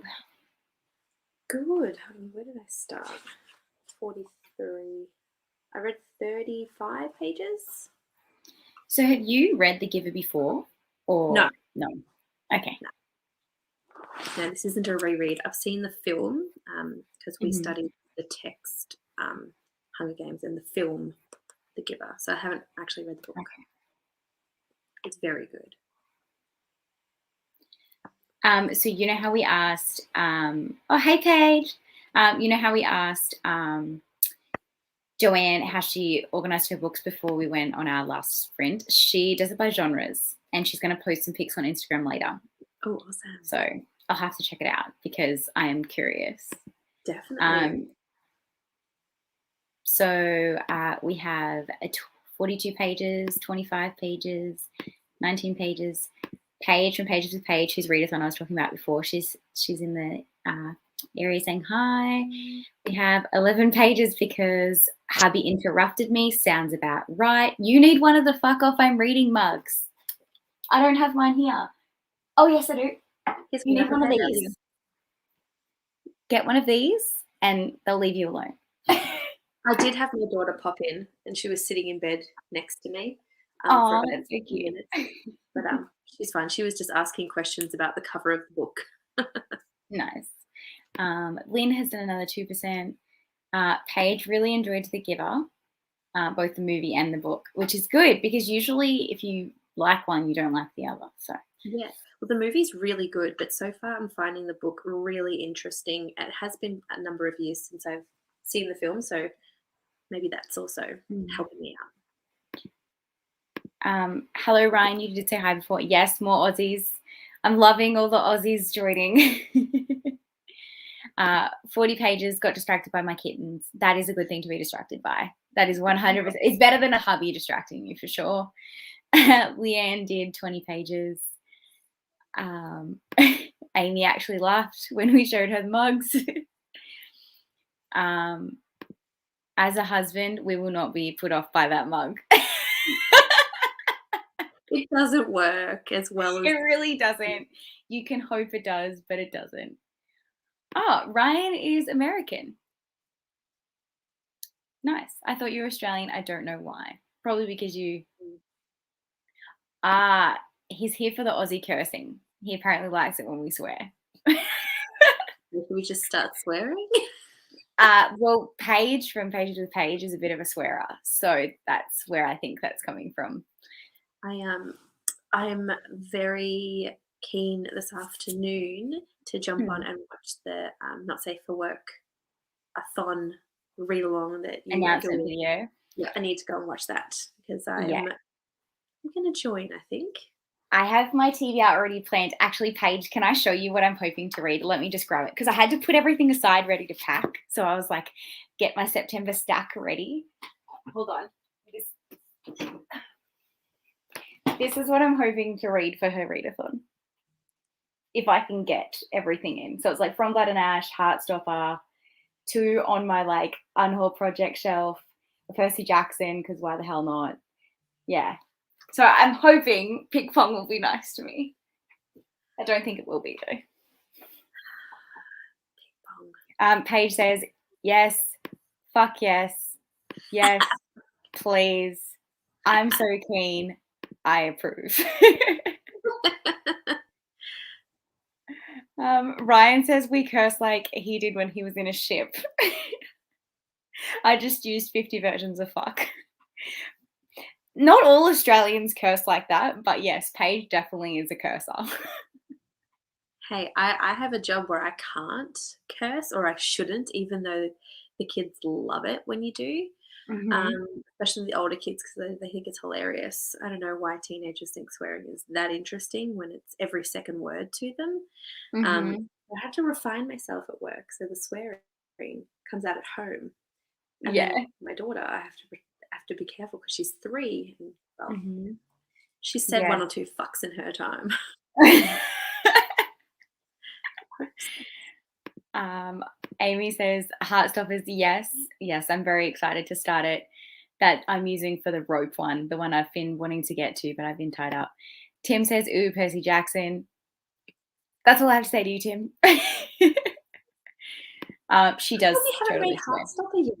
Good. Where did I start? 43. I read 35 pages. So have you read The Giver before? Or no? Okay. No, this isn't a reread. I've seen the film because we studied the text, Hunger Games, and the film, The Giver. So I haven't actually read the book. Okay. It's very good. So you know how we asked, oh, hey, Paige. You know how we asked Joanne how she organized her books before we went on our last sprint? She does it by genres, and she's going to post some pics on Instagram later. Oh, awesome. So I'll have to check it out because I am curious. Definitely. So we have 42 pages, 25 pages, 19 pages. Paige from Pages with Paige, whose readathon I was talking about before, she's in the area saying hi. We have 11 pages because hubby interrupted me. Sounds about right. You need one of the fuck off I'm reading mugs. I don't have mine here. Oh, yes, I do. You need one of these. Get one of these and they'll leave you alone. I did have my daughter pop in and she was sitting in bed next to me. Oh, that's so cute. But she's fine. She was just asking questions about the cover of the book. Nice. Lynn has done another 2%. Paige really enjoyed The Giver, both the movie and the book, which is good because usually if you like one, you don't like the other. So yeah, well, the movie's really good, but so far I'm finding the book really interesting. It has been a number of years since I've seen the film, so maybe that's also helping me out. Hello, Ryan. You did say hi before. Yes, more Aussies. I'm loving all the Aussies joining. 40 pages, got distracted by my kittens. That is a good thing to be distracted by. That is 100%. It's better than a hubby distracting you for sure. Leanne did 20 pages. Amy actually laughed when we showed her the mugs. As a husband, we will not be put off by that mug. It doesn't work as well as... It really doesn't. You can hope it does, but it doesn't. Oh, Ryan is American. Nice. I thought you were Australian. I don't know why. Probably because you... he's here for the Aussie cursing. He apparently likes it when we swear. Can we just start swearing? Well, Paige from Pages with Paige is a bit of a swearer. So that's where I think that's coming from. I'm very keen this afternoon to jump on and watch the Not Safe for Work a-thon read along that you announcement video. Yeah, I need to go and watch that because I'm going to join, I think. I have my TBR already planned. Actually, Paige, can I show you what I'm hoping to read? Let me just grab it because I had to put everything aside ready to pack. So I was like, get my September stack ready. Hold on. This is what I'm hoping to read for her readathon. If I can get everything in. So it's like From Blood and Ash, Heartstopper, 2 on my like Unhaul project shelf, Percy Jackson, because why the hell not? Yeah. So I'm hoping Pick Pong will be nice to me. I don't think it will be though. Paige says, yes, fuck yes, yes, please. I'm so keen. I approve. Ryan says we curse like he did when he was in a ship. I just used 50 versions of fuck. Not all Australians curse like that, but yes, Paige definitely is a cursor. Hey, I have a job where I can't curse, or I shouldn't, even though the kids love it when you do. Especially the older kids because they think it's hilarious. I don't know why teenagers think swearing is that interesting when it's every second word to them. I have to refine myself at work, so the swearing comes out at home. And then my daughter, I have to be careful because she's 3. And, well, she said 1 or 2 fucks in her time. Amy says Heartstoppers, yes. Yes, I'm very excited to start it. That I'm using for the rope one, the one I've been wanting to get to, but I've been tied up. Tim says, ooh, Percy Jackson. That's all I have to say to you, Tim. She How does come you haven't read totally swear. Heartstopper yet?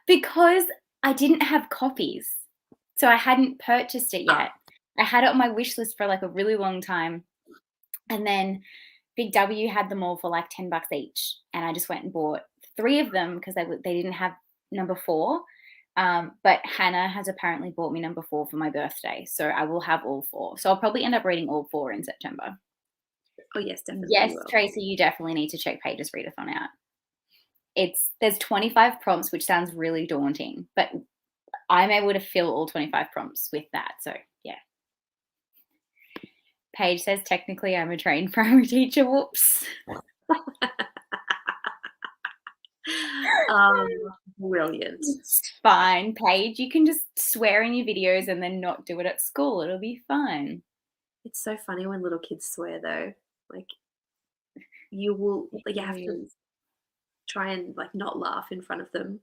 Because I didn't have copies. So I hadn't purchased it Ah, yet. I had it on my wish list for like a really long time. And then Big W had them all for like $10 each. And I just went and bought 3 of them because they didn't have number 4. But Hannah has apparently bought me number 4 for my birthday. So I will have all 4. So I'll probably end up reading all 4 in September. oh yes, definitely Yes, you will. Tracy, you definitely need to check Paige's readathon out. There's 25 prompts, which sounds really daunting, but I'm able to fill all 25 prompts with that. So yeah. Paige says, technically I'm a trained primary teacher. Whoops. Brilliant. It's fine, Paige. You can just swear in your videos and then not do it at school. It'll be fine. It's so funny when little kids swear though. Like you have to try and like not laugh in front of them.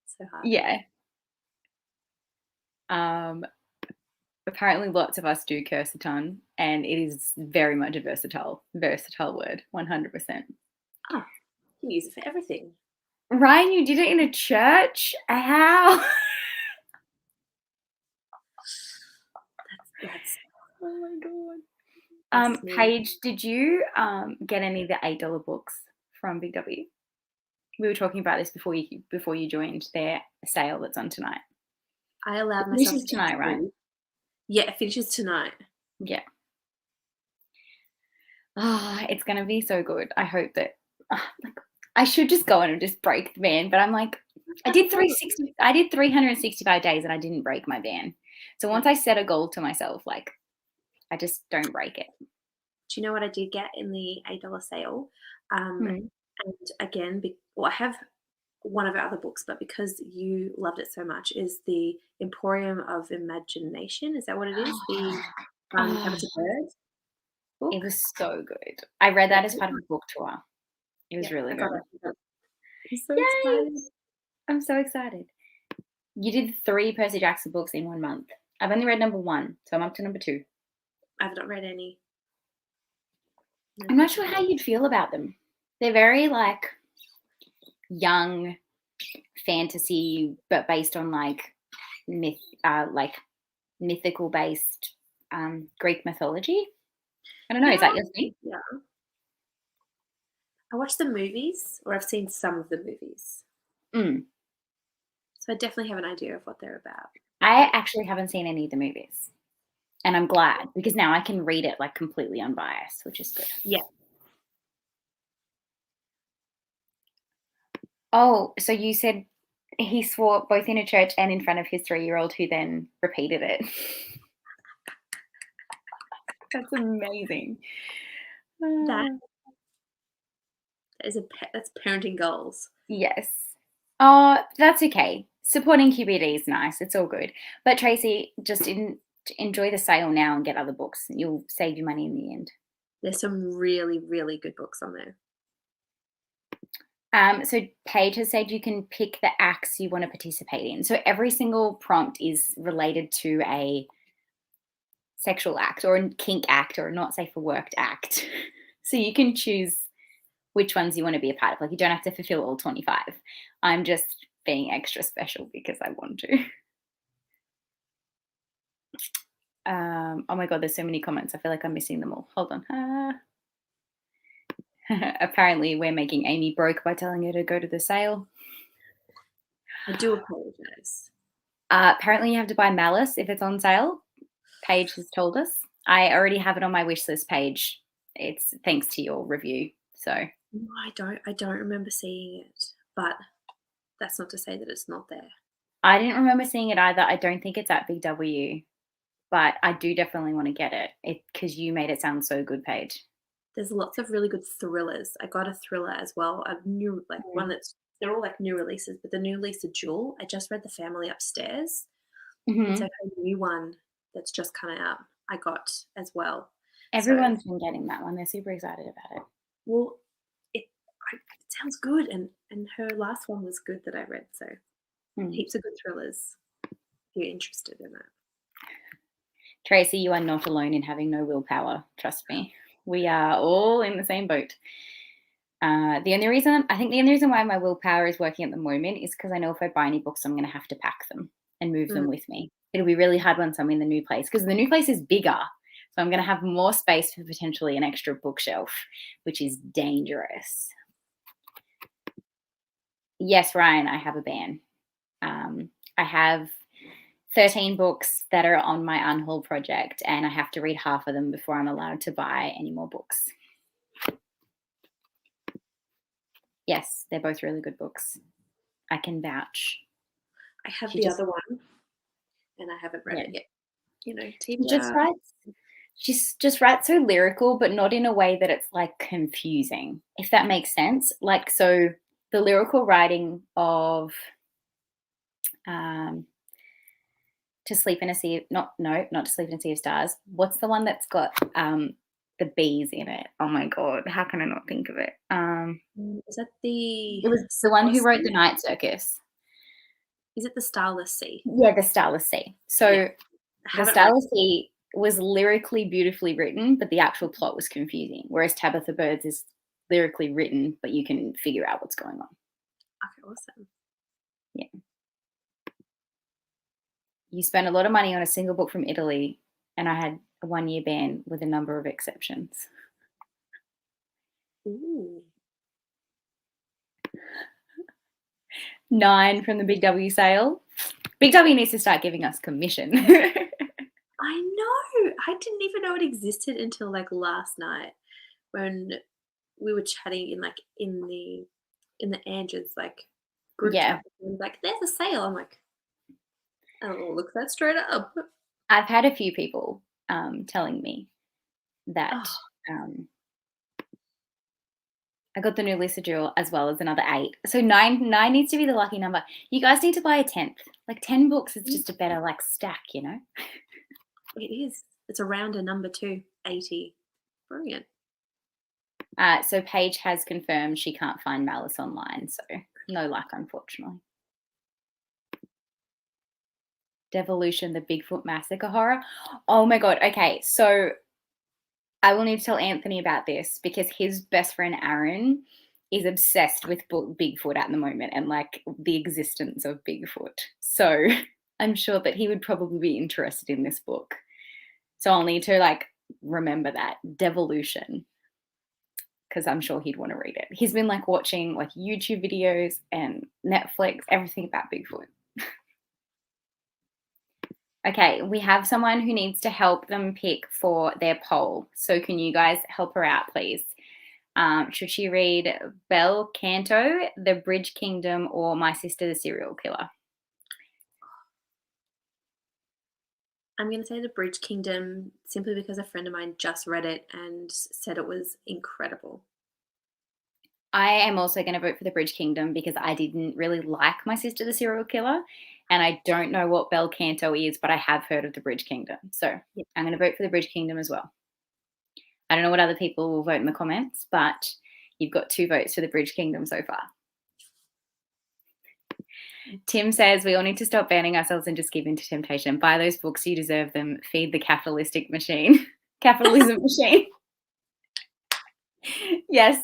It's so hard. Yeah. Apparently lots of us do curse a ton, and it is very much a versatile word, 100%. Oh, you can use it for everything. Ryan, you did it in a church? How? That's Oh my god. that's me. Paige, did you get any of the $8 books from Big W? We were talking about this before you joined their sale that's on tonight. I allowed It myself finishes to tonight, right? Yeah, it finishes tonight. Yeah. Oh, it's gonna be so good. I hope that like, I should just go in and just break the ban, but I'm like, I did 365 days and I didn't break my ban. So once I set a goal to myself, like I just don't break it. Do you know what I did get in the $8 sale? Hmm. And again, I have one of our other books, but because you loved it so much, is the Emporium of Imagination. Is that what it is? The Oh, Tabitha Bird it book. was so good. I read Yeah, that as part of a book tour. It was yeah, really I got good. it. I'm so Yay! excited. I'm so excited. You did 3 Percy Jackson books in 1 month. I've only read number 1, so I'm up to number 2. I've not read any. No, I'm not sure how you'd feel about them. They're very like young fantasy, but based on like mythical based Greek mythology. I don't know. Is Yeah, that your thing? yeah. I watched the movies, or I've seen some of the movies, Mm. so I definitely have an idea of what they're about. I actually haven't seen any of the movies, and I'm glad because now I can read it like completely unbiased, which is good. Yeah, Oh, so you said he swore both in a church and in front of his 3-year-old, who then repeated it. That's amazing. that is that's parenting goals. Yes. Oh, that's okay. Supporting QBD is nice. It's all good. But Tracy, just enjoy the sale now and get other books. You'll save your money in the end. There's some really, really good books on there. So Paige has said you can pick the acts you want to participate in. So every single prompt is related to a sexual act or a kink act or a not safe for work act. So you can choose which ones you want to be a part of. Like you don't have to fulfill all 25. I'm just being extra special because I want to. Oh my god, there's so many comments. I feel like I'm missing them all. Hold on. Apparently, we're making Amy broke by telling her to go to the sale. I do apologize. Apparently, you have to buy Malice if it's on sale. Paige has told us. I already have it on my wish list page. It's thanks to your review. So No, I don't remember seeing it, but that's not to say that it's not there. I didn't remember seeing it either. I don't think it's at Big W, but I do definitely want to get it because you made it sound so good, Paige. There's lots of really good thrillers. I got a thriller as well, a new one they're all like new releases, but the new Lisa Jewell, I just read The Family Upstairs, and so Mm-hmm. her new one that's just come out, I got as well. So, Everyone's been getting that one. They're super excited about it. well, it sounds good, and her last one was good that I read. So, heaps of good thrillers. If you're interested in that. Tracy, you are not alone in having no willpower. Trust me. We are all in the same boat. The only reason why my willpower is working at the moment is because I know if I buy any books, I'm going to have to pack them and move them with me. It'll be really hard once I'm in the new place because the new place is bigger. So I'm going to have more space for potentially an extra bookshelf, which is dangerous. Yes, Ryan, I have a ban. I have 13 books that are on my unhaul project, and I have to read half of them before I'm allowed to buy any more books. Yes, they're both really good books. I can vouch. I have the other one, and I haven't read it yet. You know, she just writes so lyrical, but not in a way that it's like confusing, if that makes sense. Like, so the lyrical writing of To Sleep in a Sea of, not To Sleep in a Sea of Stars. What's the one that's got the bees in it? Oh my God, how can I not think of it? Is that the... It was the one who wrote The Night Circus. Is it The Starless Sea? Yeah, The Starless Sea. So The Starless Sea was lyrically beautifully written, but the actual plot was confusing. Whereas Tabitha Bird's is lyrically written, but you can figure out what's going on. Okay, awesome. Yeah. You spent a lot of money on a single book from Italy, and I had a 1-year ban with a number of exceptions. Ooh. 9 from the Big W sale. Big W needs to start giving us commission. I know. I didn't even know it existed until like last night when we were chatting in the Andrews group chat. Like, there's a sale. I'm like, I don't know, look that straight up. I've had a few people telling me that I got the new Lisa Jewell as well as another 8. So 9 needs to be the lucky number. You guys need to buy a 10th. Like 10 books is just a better like stack, you know? It is. It's a rounder number too. 80. Brilliant. So Paige has confirmed she can't find Malice online, so no luck, unfortunately. Devolution, the Bigfoot Massacre horror. Oh my God. Okay, so I will need to tell Anthony about this because his best friend Aaron is obsessed with Bigfoot at the moment and like the existence of Bigfoot. So I'm sure that he would probably be interested in this book. So I'll need to like remember that, Devolution, because I'm sure he'd want to read it. He's been like watching like YouTube videos and Netflix, everything about Bigfoot. Okay, we have someone who needs to help them pick for their poll. So can you guys help her out, please? Should she read Bel Canto, The Bridge Kingdom, or My Sister the Serial Killer? I'm going to say The Bridge Kingdom simply because a friend of mine just read it and said it was incredible. I am also going to vote for The Bridge Kingdom because I didn't really like My Sister the Serial Killer, and I don't know what Bel Canto is, but I have heard of The Bridge Kingdom. So I'm going to vote for The Bridge Kingdom as well. I don't know what other people will vote in the comments, but you've got 2 votes for The Bridge Kingdom so far. Tim says we all need to stop banning ourselves and just give in to temptation. Buy those books, you deserve them. Feed the capitalistic machine. Capitalism machine. Yes.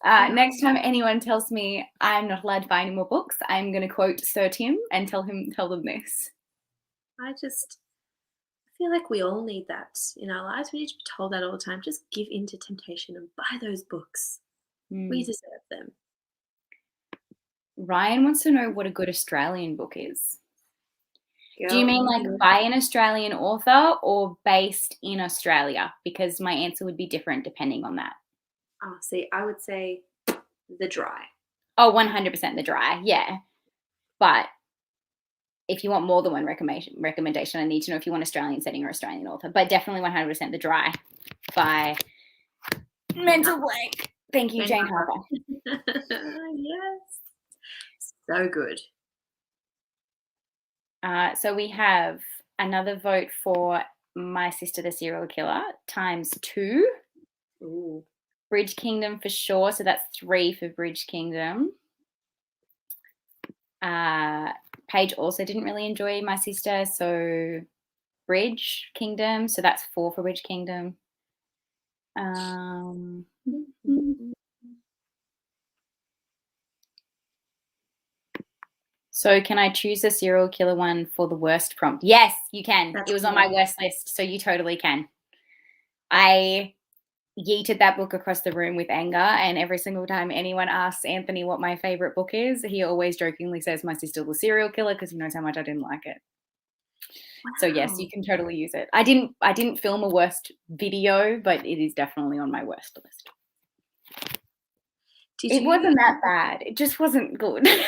Next time anyone tells me I'm not allowed to buy any more books, I'm going to quote Sir Tim and tell them this. I feel like we all need that in our lives. We need to be told that all the time. Just give in to temptation and buy those books. We deserve them. Ryan wants to know what a good Australian book is. Do you mean like by an Australian author or based in Australia? Because my answer would be different depending on that. Oh, see, I would say The Dry. Oh, 100% The Dry, yeah. But if you want more than one recommendation, I need to know if you want Australian setting or Australian author. But definitely 100% The Dry by Mental Blank. Thank you, Jane Harper. Yes. So good. So we have another vote for My Sister the Serial Killer ×2. Ooh. Bridge Kingdom for sure. So that's 3 for Bridge Kingdom. Paige also didn't really enjoy My Sister, so Bridge Kingdom. So that's 4 for Bridge Kingdom. Um, so can I choose a serial killer one for the worst prompt? Yes, you can. That's It was on my worst list, so you totally can. I yeeted that book across the room with anger, and every single time anyone asks Anthony what my favorite book is, he always jokingly says My Sister the Serial Killer because he knows how much I didn't like it. So yes, you can totally use it. I didn't film a worst video, but it is definitely on my worst list. It wasn't that bad. It just wasn't good. I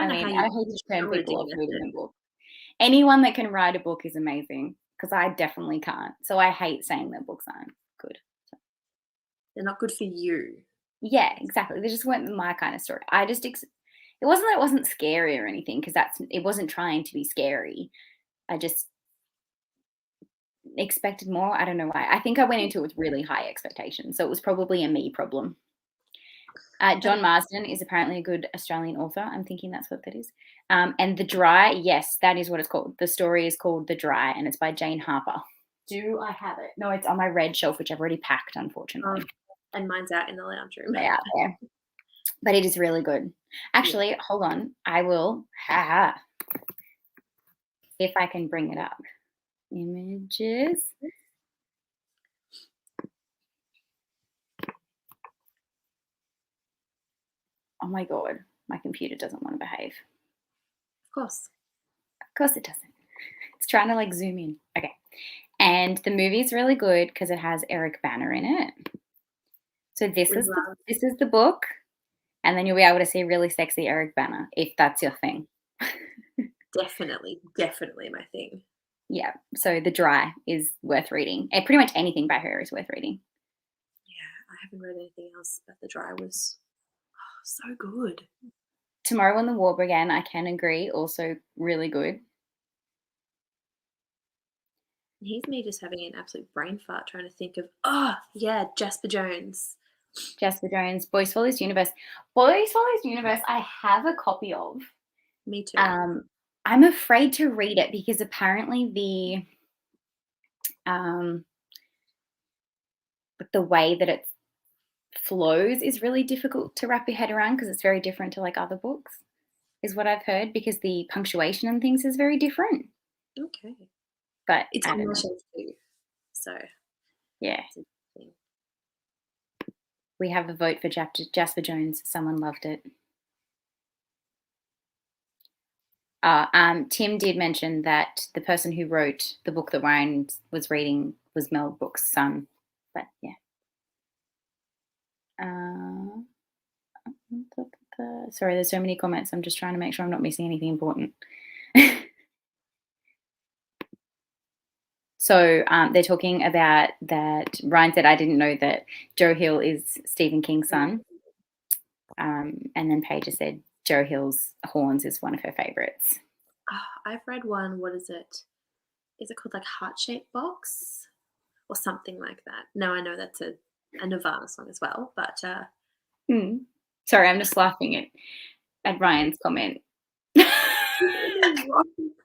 mean, I hate to turn people off reading a book. Anyone that can write a book is amazing because I definitely can't. So I hate saying that books aren't good. They're not good for you. Yeah, exactly. They just weren't my kind of story. It wasn't that it wasn't scary or anything because it wasn't trying to be scary. I just expected more. I don't know why. I think I went into it with really high expectations. So it was probably a me problem. John Marsden is apparently a good Australian author. I'm thinking that's what that is. And The Dry, yes, that is what it's called. The story is called The Dry, and it's by Jane Harper. Do I have it? No, it's on my red shelf, which I've already packed, unfortunately. And mine's out in the lounge room. They're out there. But it is really good. Actually, hold on. I will. If I can bring it up. Images. Oh my God, my computer doesn't want to behave. Of course. Of course it doesn't. It's trying to like zoom in. Okay. And the movie's really good because it has Eric Banner in it. So this is the book, and then you'll be able to see really sexy Eric Banner if that's your thing. Definitely my thing. Yeah. So The Dry is worth reading. And pretty much anything by her is worth reading. Yeah, I haven't read anything else, but The Dry was so good. Tomorrow When the War Began, I can agree, also really good. Here's me just having an absolute brain fart trying to think of, Jasper Jones. Jasper Jones, Boys Follows Universe. Boys Follows Universe, I have a copy of. Me too. I'm afraid to read it because apparently the way that it flows is really difficult to wrap your head around because it's very different to like other books, is what I've heard, because the punctuation and things is very different. Okay. But it's on my shelf too. So yeah. We have a vote for Jasper Jones. Someone loved it. Tim did mention that the person who wrote the book that Ryan was reading was Mel Brooks' son. But yeah. Sorry, there's so many comments. I'm just trying to make sure I'm not missing anything important. So they're talking about that. Ryan said, I didn't know that Joe Hill is Stephen King's son. And then Paige said Joe Hill's Horns is one of her favorites. I've read one. What is it? Is it called like Heart-Shaped Box or something like that? No, I know that's a Nirvana song as well, but sorry, I'm just laughing at Ryan's comment.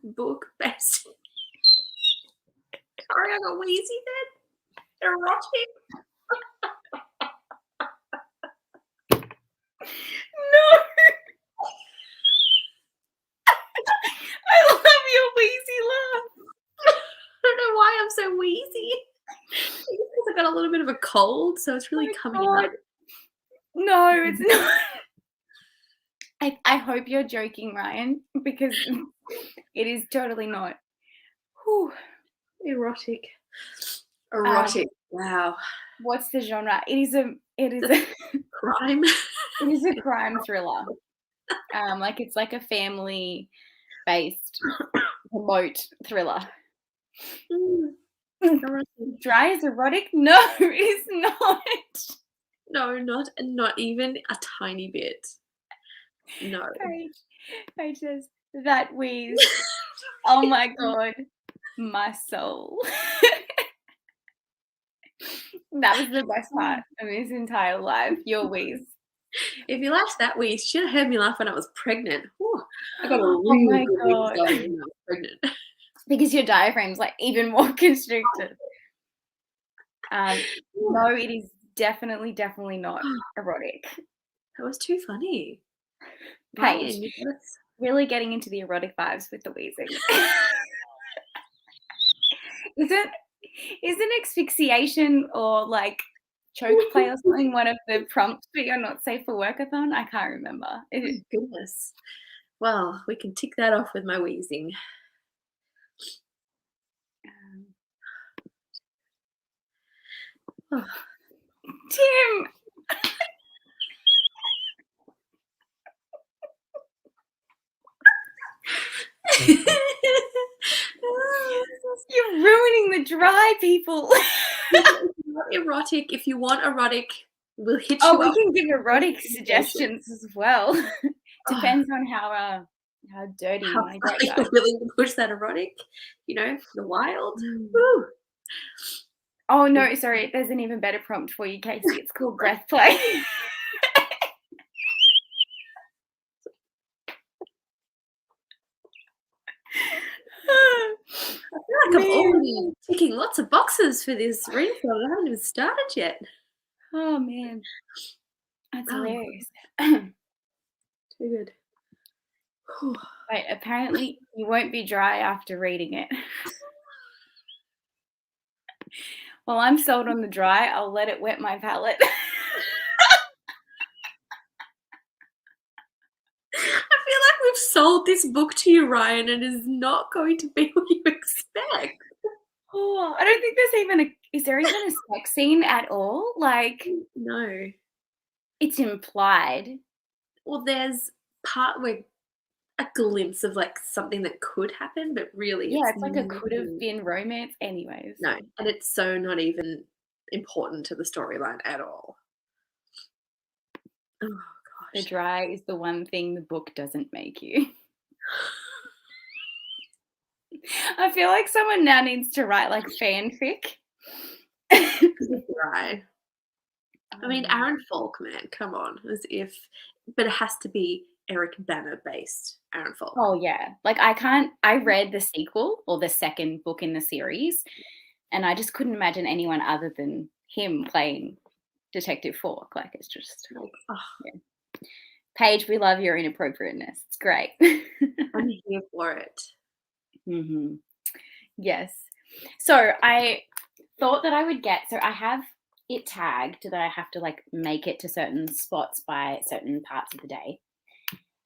Book best. Sorry, I got wheezy then. Erotic. No. I love your wheezy laugh. I don't know why I'm so wheezy. Because I got a little bit of a cold, so it's really coming up. No, it's not. I hope you're joking, Ryan, because it is totally not. Whew. Erotic. Wow. What's the genre? It is a crime. It is a crime thriller. Like it's like a family-based remote thriller. Dry is erotic? No, it is not. No, not even a tiny bit. No. Paige says that wheeze. Oh my God, my soul. That was the best part of his entire life. Your wheeze. If you liked that wheeze, you should have heard me laugh when I was pregnant. Ooh, I got a really good wheeze going when I was pregnant. because your diaphragm's like even more constricted. No, it is definitely not erotic. That was too funny. Paige, Ryan, you got us. really getting into the erotic vibes with the wheezing. Isn't asphyxiation or like choke play or something one of the prompts for your not safe for workathon? I can't remember. Oh my goodness. Well, we can tick that off with my wheezing. Oh. Tim! You're ruining the dry, people. Not erotic. If you want erotic, we'll hit Oh, you we up. can give erotic suggestions as well. Depends on how dirty you How want to far get, you're guys. willing to push that erotic, the wild. Mm. Woo. Oh no, sorry. There's an even better prompt for you, Casey. It's called breath play. I feel like I'm already ticking lots of boxes for this ring film. I haven't even started yet. Oh man, that's Oh, hilarious. too good. Whew. Wait, apparently you won't be dry after reading it. Well, I'm sold on the dry. I'll let it wet my palate. I feel like we've sold this book to you, Ryan, and it is not going to be what you expect. Oh, I don't think is there even a sex scene at all? Like, No. it's implied. Well, there's part where a glimpse of like something that could happen, but really Yeah, it's it's like a could have been romance anyways. no, and it's so not even important to the storyline at all. Oh The gosh. dry is the one thing the book doesn't make you. I feel like someone now needs to write like fanfic. Dry. I mean, Aaron Falk, man, come on, but it has to be Eric Banner based Aaron Falk. Oh yeah. Like I read the sequel or the second book in the series and I just couldn't imagine anyone other than him playing Detective Falk. Like it's just yeah. Paige, we love your inappropriateness. It's great. I'm here for it. Mm-hmm. Yes. So I thought that I would so I have it tagged that I have to like make it to certain spots by certain parts of the day.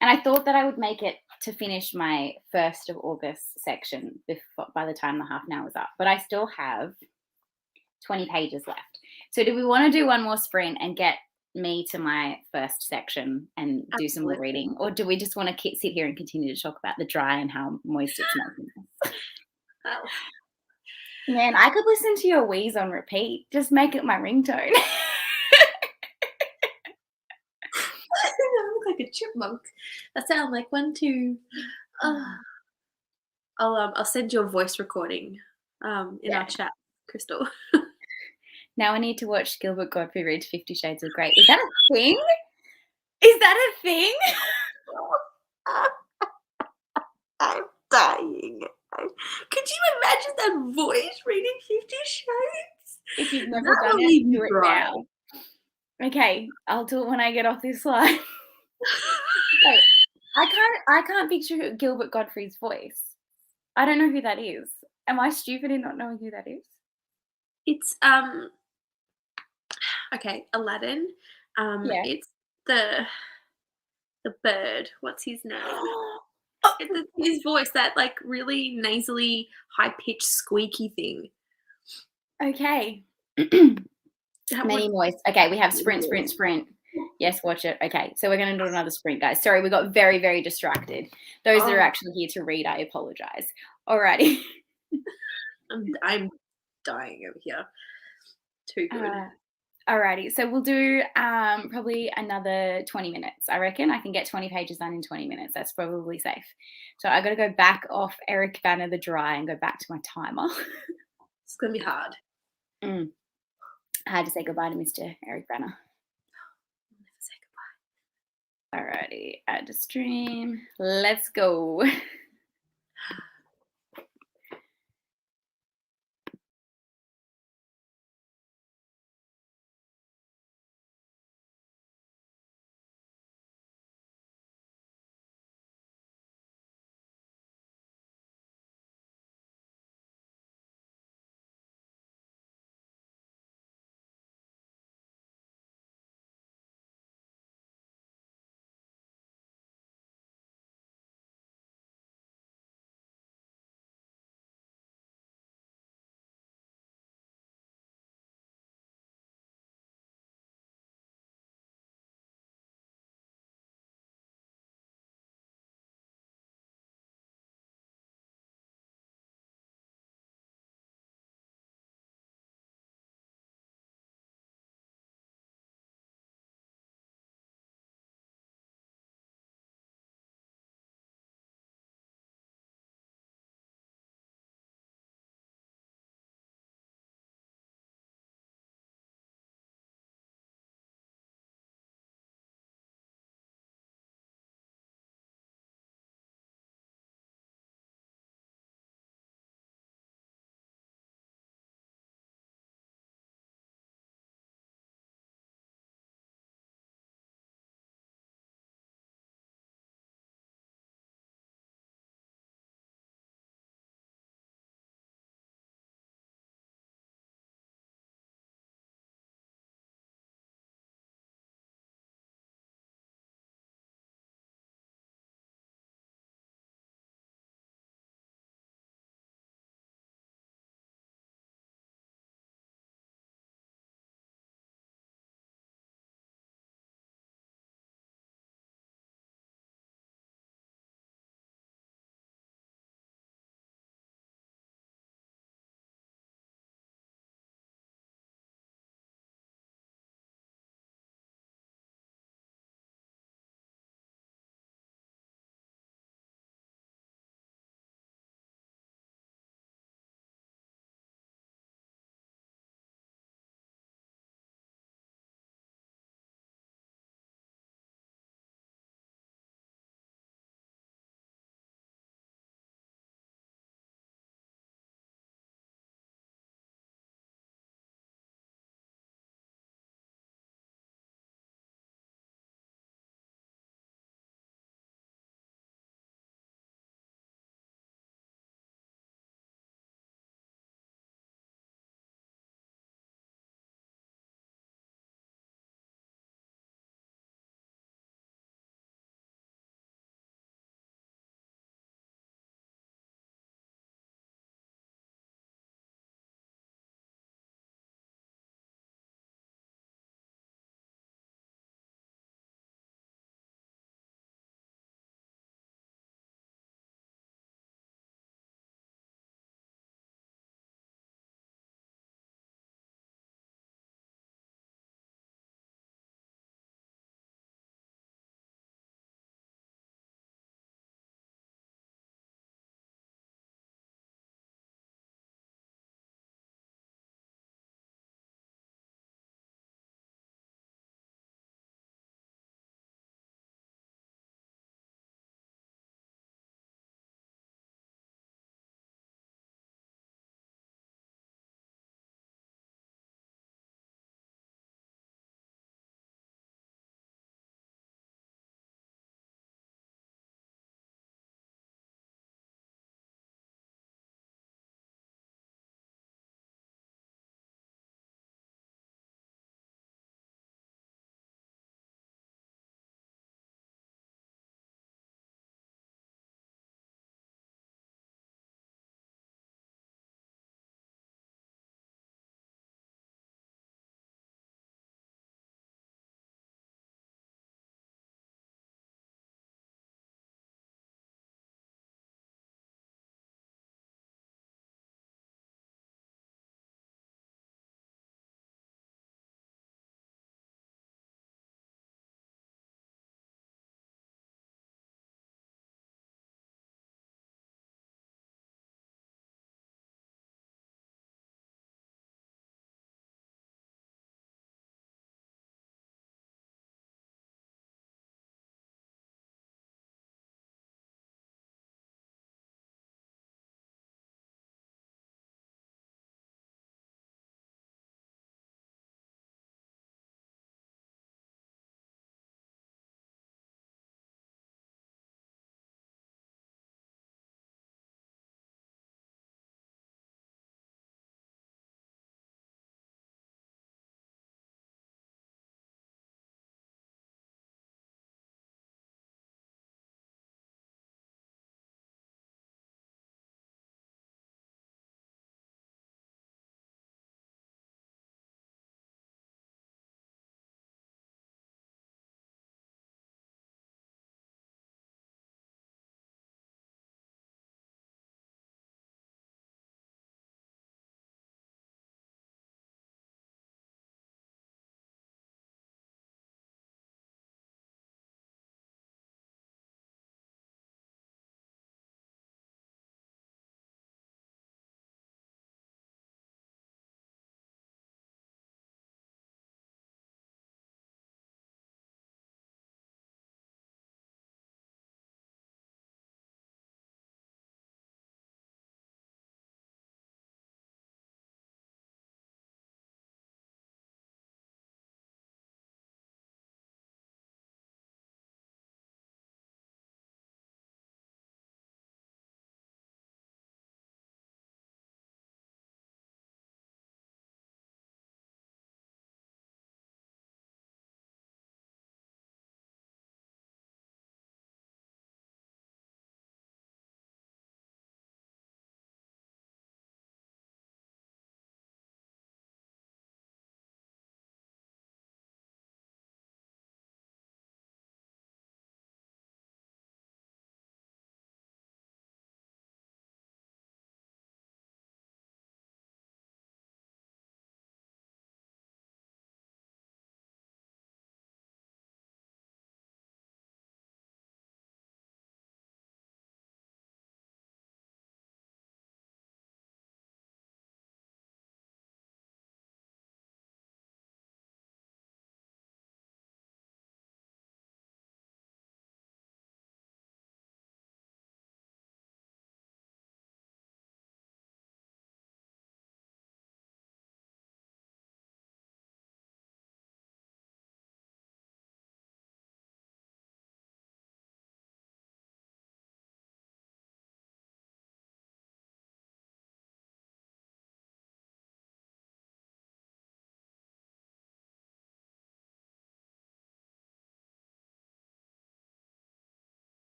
And I thought that I would make it to finish my 1st of August section by the time the half an hour was up. But I still have 20 pages left. So do we want to do one more sprint and get me to my first section and do some more reading? Or do we just want to sit here and continue to talk about the dry and how moist it's making us? Oh. Man, I could listen to your wheeze on repeat. Just make it my ringtone. I look like a chipmunk. I sound like 1, 2. I'll send you a voice recording in our chat, Crystal. Now I need to watch Gilbert Godfrey read 50 Shades of Grey. Is that a thing? Is that a thing? I'm dying. Could you imagine that voice reading 50 Shades? If you've never done it, do it now. Okay, I'll do it when I get off this line. Wait, I can't picture Gilbert Godfrey's voice. I don't know who that is. Am I stupid in not knowing who that is? It's okay, Aladdin. Yeah. It's the bird. What's his name? It's his voice, that like really nasally, high pitched, squeaky thing. Okay. Many moist. Okay, we have sprint. Yes, watch it. Okay, so we're going to do another sprint, guys. Sorry, we got very, very distracted. Those that are actually here to read, I apologize. Alrighty. I'm dying over here. Too good. Alrighty, so we'll do probably another 20 minutes. I reckon I can get 20 pages done in 20 minutes. That's probably safe. So I got to go back off Eric Banner the Dry and go back to my timer. It's going to be hard. I had to say goodbye to Mr. Eric Banner. I'll never say goodbye. Alrighty, add to stream. Let's go.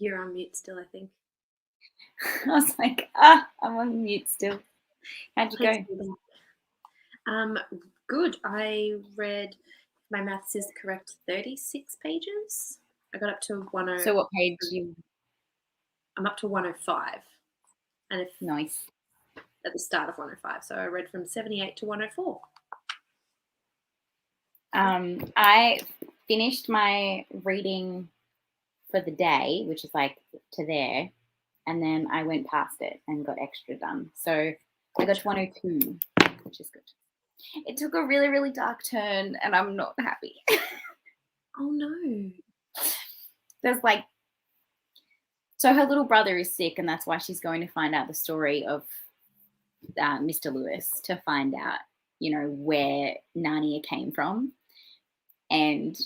You're on mute still, I think. I was like, I'm on mute still. How'd you Please go? do that. Good. I read, my maths is correct, 36 pages. I got up to So what page you? I'm up to 105. And if Nice. at the start of 105. So I read from 78 to 104. I finished my reading for the day, which is like to there, and then I went past it and got extra done. So I got to 102, which is good. It took a really, really dark turn, and I'm not happy. Oh no. There's like, so her little brother is sick, and that's why she's going to find out the story of Mr. Lewis to find out, where Narnia came from. And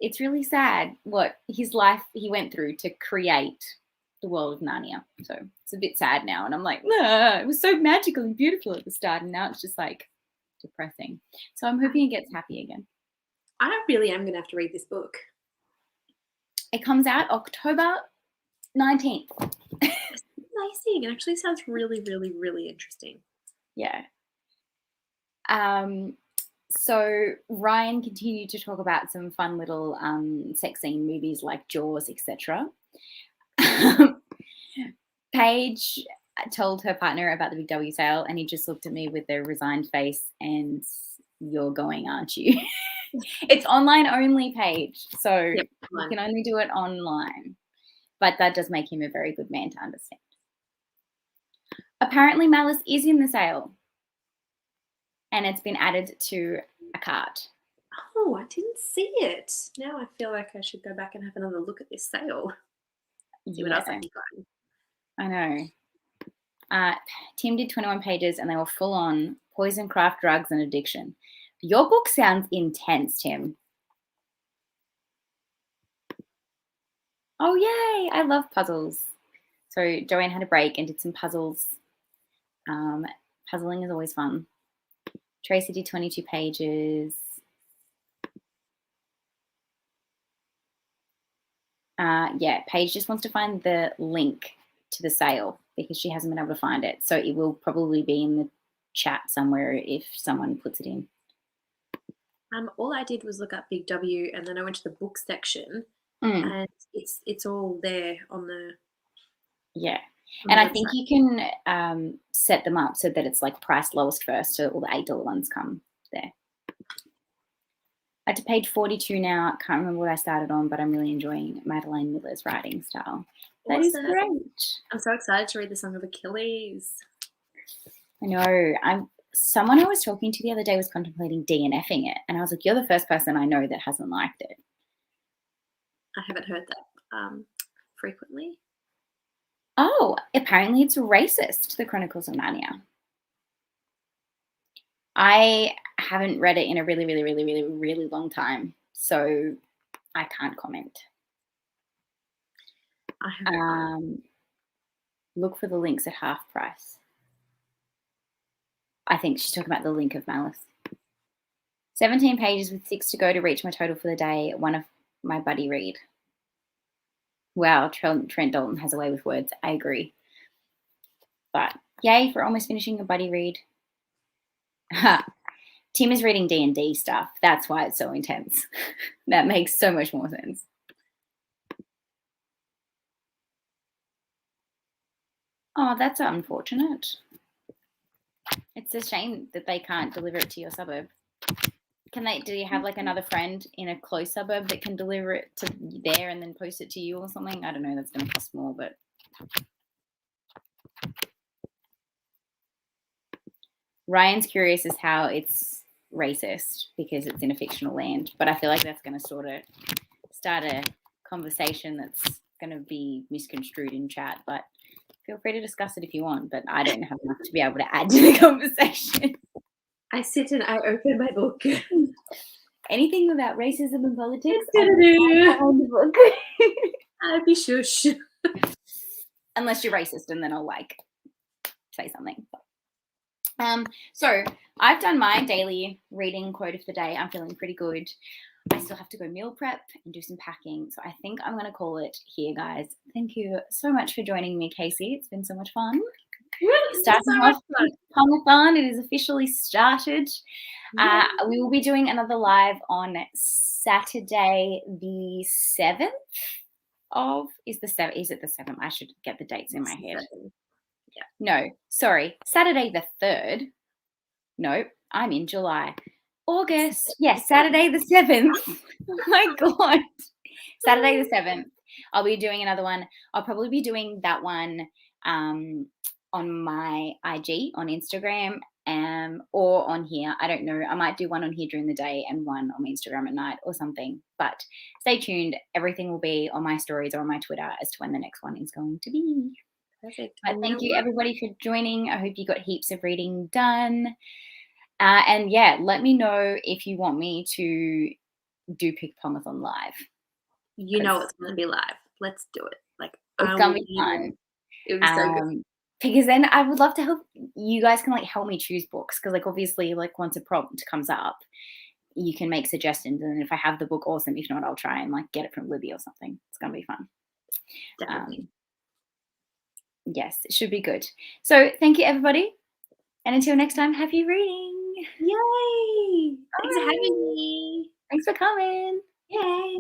it's really sad what his life he went through to create the world of Narnia. So it's a bit sad now. And I'm like, it was so magical and beautiful at the start. And now it's just like depressing. So I'm hoping it gets happy again. I really am going to have to read this book. It comes out October 19th. Amazing. It actually sounds really, really, really interesting. Yeah. So Ryan continued to talk about some fun little sex scene movies like Jaws, etc. Paige told her partner about the Big W sale, and he just looked at me with a resigned face and, "You're going, aren't you?" It's online only, Paige, so Yep, you can only do it online. But that does make him a very good man to understand. Apparently, Malice is in the sale, and it's been added to a cart. Oh, I didn't see it. Now I feel like I should go back and have another look at this sale. See what else I can find. I know. Tim did 21 pages, and they were full on poison, craft, drugs, and addiction. Your book sounds intense, Tim. Oh, yay. I love puzzles. So Joanne had a break and did some puzzles. Puzzling is always fun. Tracy did 22 pages. Paige just wants to find the link to the sale because she hasn't been able to find it. So it will probably be in the chat somewhere if someone puts it in. All I did was look up Big W, and then I went to the book section, and it's all there on the. Yeah, and I think you can set them up so that it's like priced lowest first, so all the $8 ones come there. At to page 42 now. Can't remember what I started on, but I'm really enjoying Madeleine Miller's writing style. That is great. I'm so excited to read the Song of Achilles. I know. Someone I was talking to the other day was contemplating DNFing it, and I was like, "You're the first person I know that hasn't liked it." I haven't heard that frequently. Oh, apparently it's racist, The Chronicles of Narnia. I haven't read it in a really, really, really, really, really long time, so I can't comment. I haven't. Look for the links at half price. I think she's talking about the link of Malice. 17 pages with 6 to go to reach my total for the day. One of my buddy read. Wow, Trent Dalton has a way with words. I agree. But yay for almost finishing a buddy read. Tim is reading D&D stuff. That's why it's so intense. That makes so much more sense. Oh, that's unfortunate. It's a shame that they can't deliver it to your suburb. Do you have like another friend in a close suburb that can deliver it to there and then post it to you or something? I don't know. That's going to cost more, but. Ryan's curious as how it's racist because it's in a fictional land, but I feel like that's going to sort of start a conversation that's going to be misconstrued in chat, but feel free to discuss it if you want, but I don't have enough to be able to add to the conversation. I sit and I open my book. Anything about racism and politics? I'd be shush. Unless you're racist, and then I'll say something. So I've done my daily reading quote of the day. I'm feeling pretty good. I still have to go meal prep and do some packing. So I think I'm going to call it here, guys. Thank you so much for joining me, Casey. It's been so much fun. Starting so off much fun. PickPong-A-Thon. It is officially started. We will be doing another live on Saturday the 7th of, is it the 7th? I should get the dates in my head. Yeah. No, sorry, Saturday the 3rd. No, I'm in July. August. Yes, Saturday the 7th. Oh my God. Saturday the 7th. I'll be doing another one. I'll probably be doing that one on my IG on Instagram or on here. I don't know. I might do one on here during the day and one on Instagram at night or something. But stay tuned. Everything will be on my stories or on my Twitter as to when the next one is going to be. Perfect. But thank you everybody for joining. I hope you got heaps of reading done. And yeah, let me know if you want me to do PickPong-A-Thon live. You know it's going to be live. Let's do it. Like, it's going to be fun. It would be so good. Because then I would love to help you guys can like help me choose books, because like obviously like once a prompt comes up, you can make suggestions, and if I have the book, awesome. If not, I'll try and like get it from Libby or something. It's going to be fun. Definitely. Yes, it should be good. So thank you everybody, and until next time, happy reading. Yay! Thanks for having me. Thanks for coming. Yay!